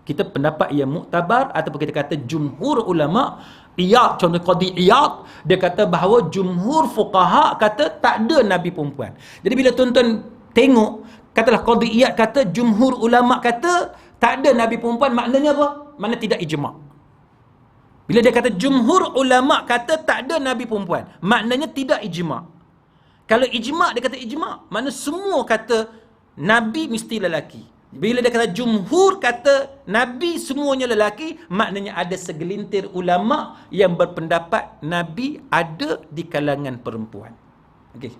Kita pendapat yang muktabar ataupun kita kata jumhur ulama, Iyad, contoh Qadi Iyad, dia kata bahawa jumhur fuqaha kata tak ada Nabi perempuan. Jadi bila tuan-tuan tengok, katalah Qadi Iyad kata, jumhur ulama kata tak ada Nabi perempuan, maknanya apa? Makna tidak ijma'. Bila dia kata jumhur ulama kata tak ada Nabi perempuan, maknanya tidak ijma'. Kalau ijma', dia kata ijma', makna semua kata Nabi mesti lelaki. Bila dia kata jumhur kata Nabi semuanya lelaki, maknanya ada segelintir ulama yang berpendapat Nabi ada di kalangan perempuan. Okey.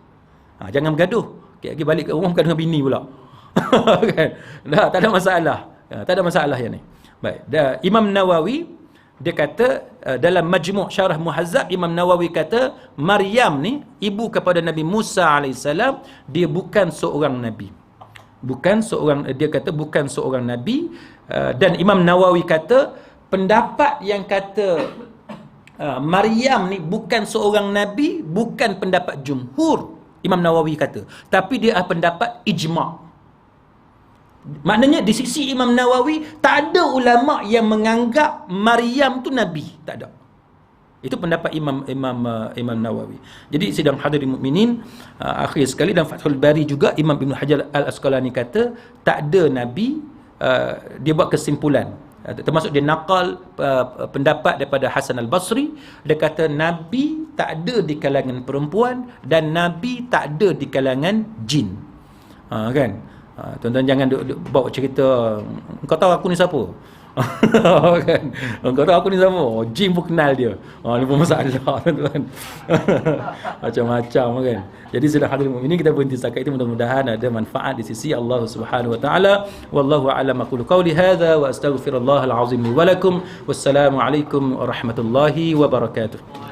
Jangan bergaduh. Okay, balik ke rumah bukan dengan bini pula. Kan? Tak ada masalah. Tak ada masalah yang ni. Baik. Imam Nawawi dia kata dalam Majmu' Syarah Muhazzab, Imam Nawawi kata Maryam ni ibu kepada Nabi Musa alaihissalam, dia bukan seorang nabi. Dia kata bukan seorang nabi. Dan Imam Nawawi kata pendapat yang kata Maryam ni bukan seorang nabi bukan pendapat jumhur, Imam Nawawi kata, tapi dia pendapat ijma'. Maknanya di sisi Imam Nawawi tak ada ulama yang menganggap Maryam tu nabi, tak ada. Itu pendapat Imam Nawawi. Jadi sidang hadirin mukminin, akhir sekali dalam Fathul Bari juga Imam Ibn Hajar Al-Asqalani kata tak ada nabi. Dia buat kesimpulan, termasuk dia nakal pendapat daripada Hasan Al-Basri. Dia kata nabi tak ada di kalangan perempuan dan nabi tak ada di kalangan jin. Kan? Tuan-tuan jangan bawa cerita kau tahu aku ni siapa. Kan? Kau tahu aku ni siapa? Jin pun kenal dia. Ni pun masalah, tuan-tuan. Macam-macam kan. Jadi sudah hadirin mukminin, kita berhenti setakat itu. Mudah-mudahan ada manfaat di sisi Allah Subhanahu wa taala. Wallahu a'lam. Aqulu qawli hadza wa astaghfirullah al-azim li wa lakum. Wassalamu alaikum warahmatullahi wabarakatuh.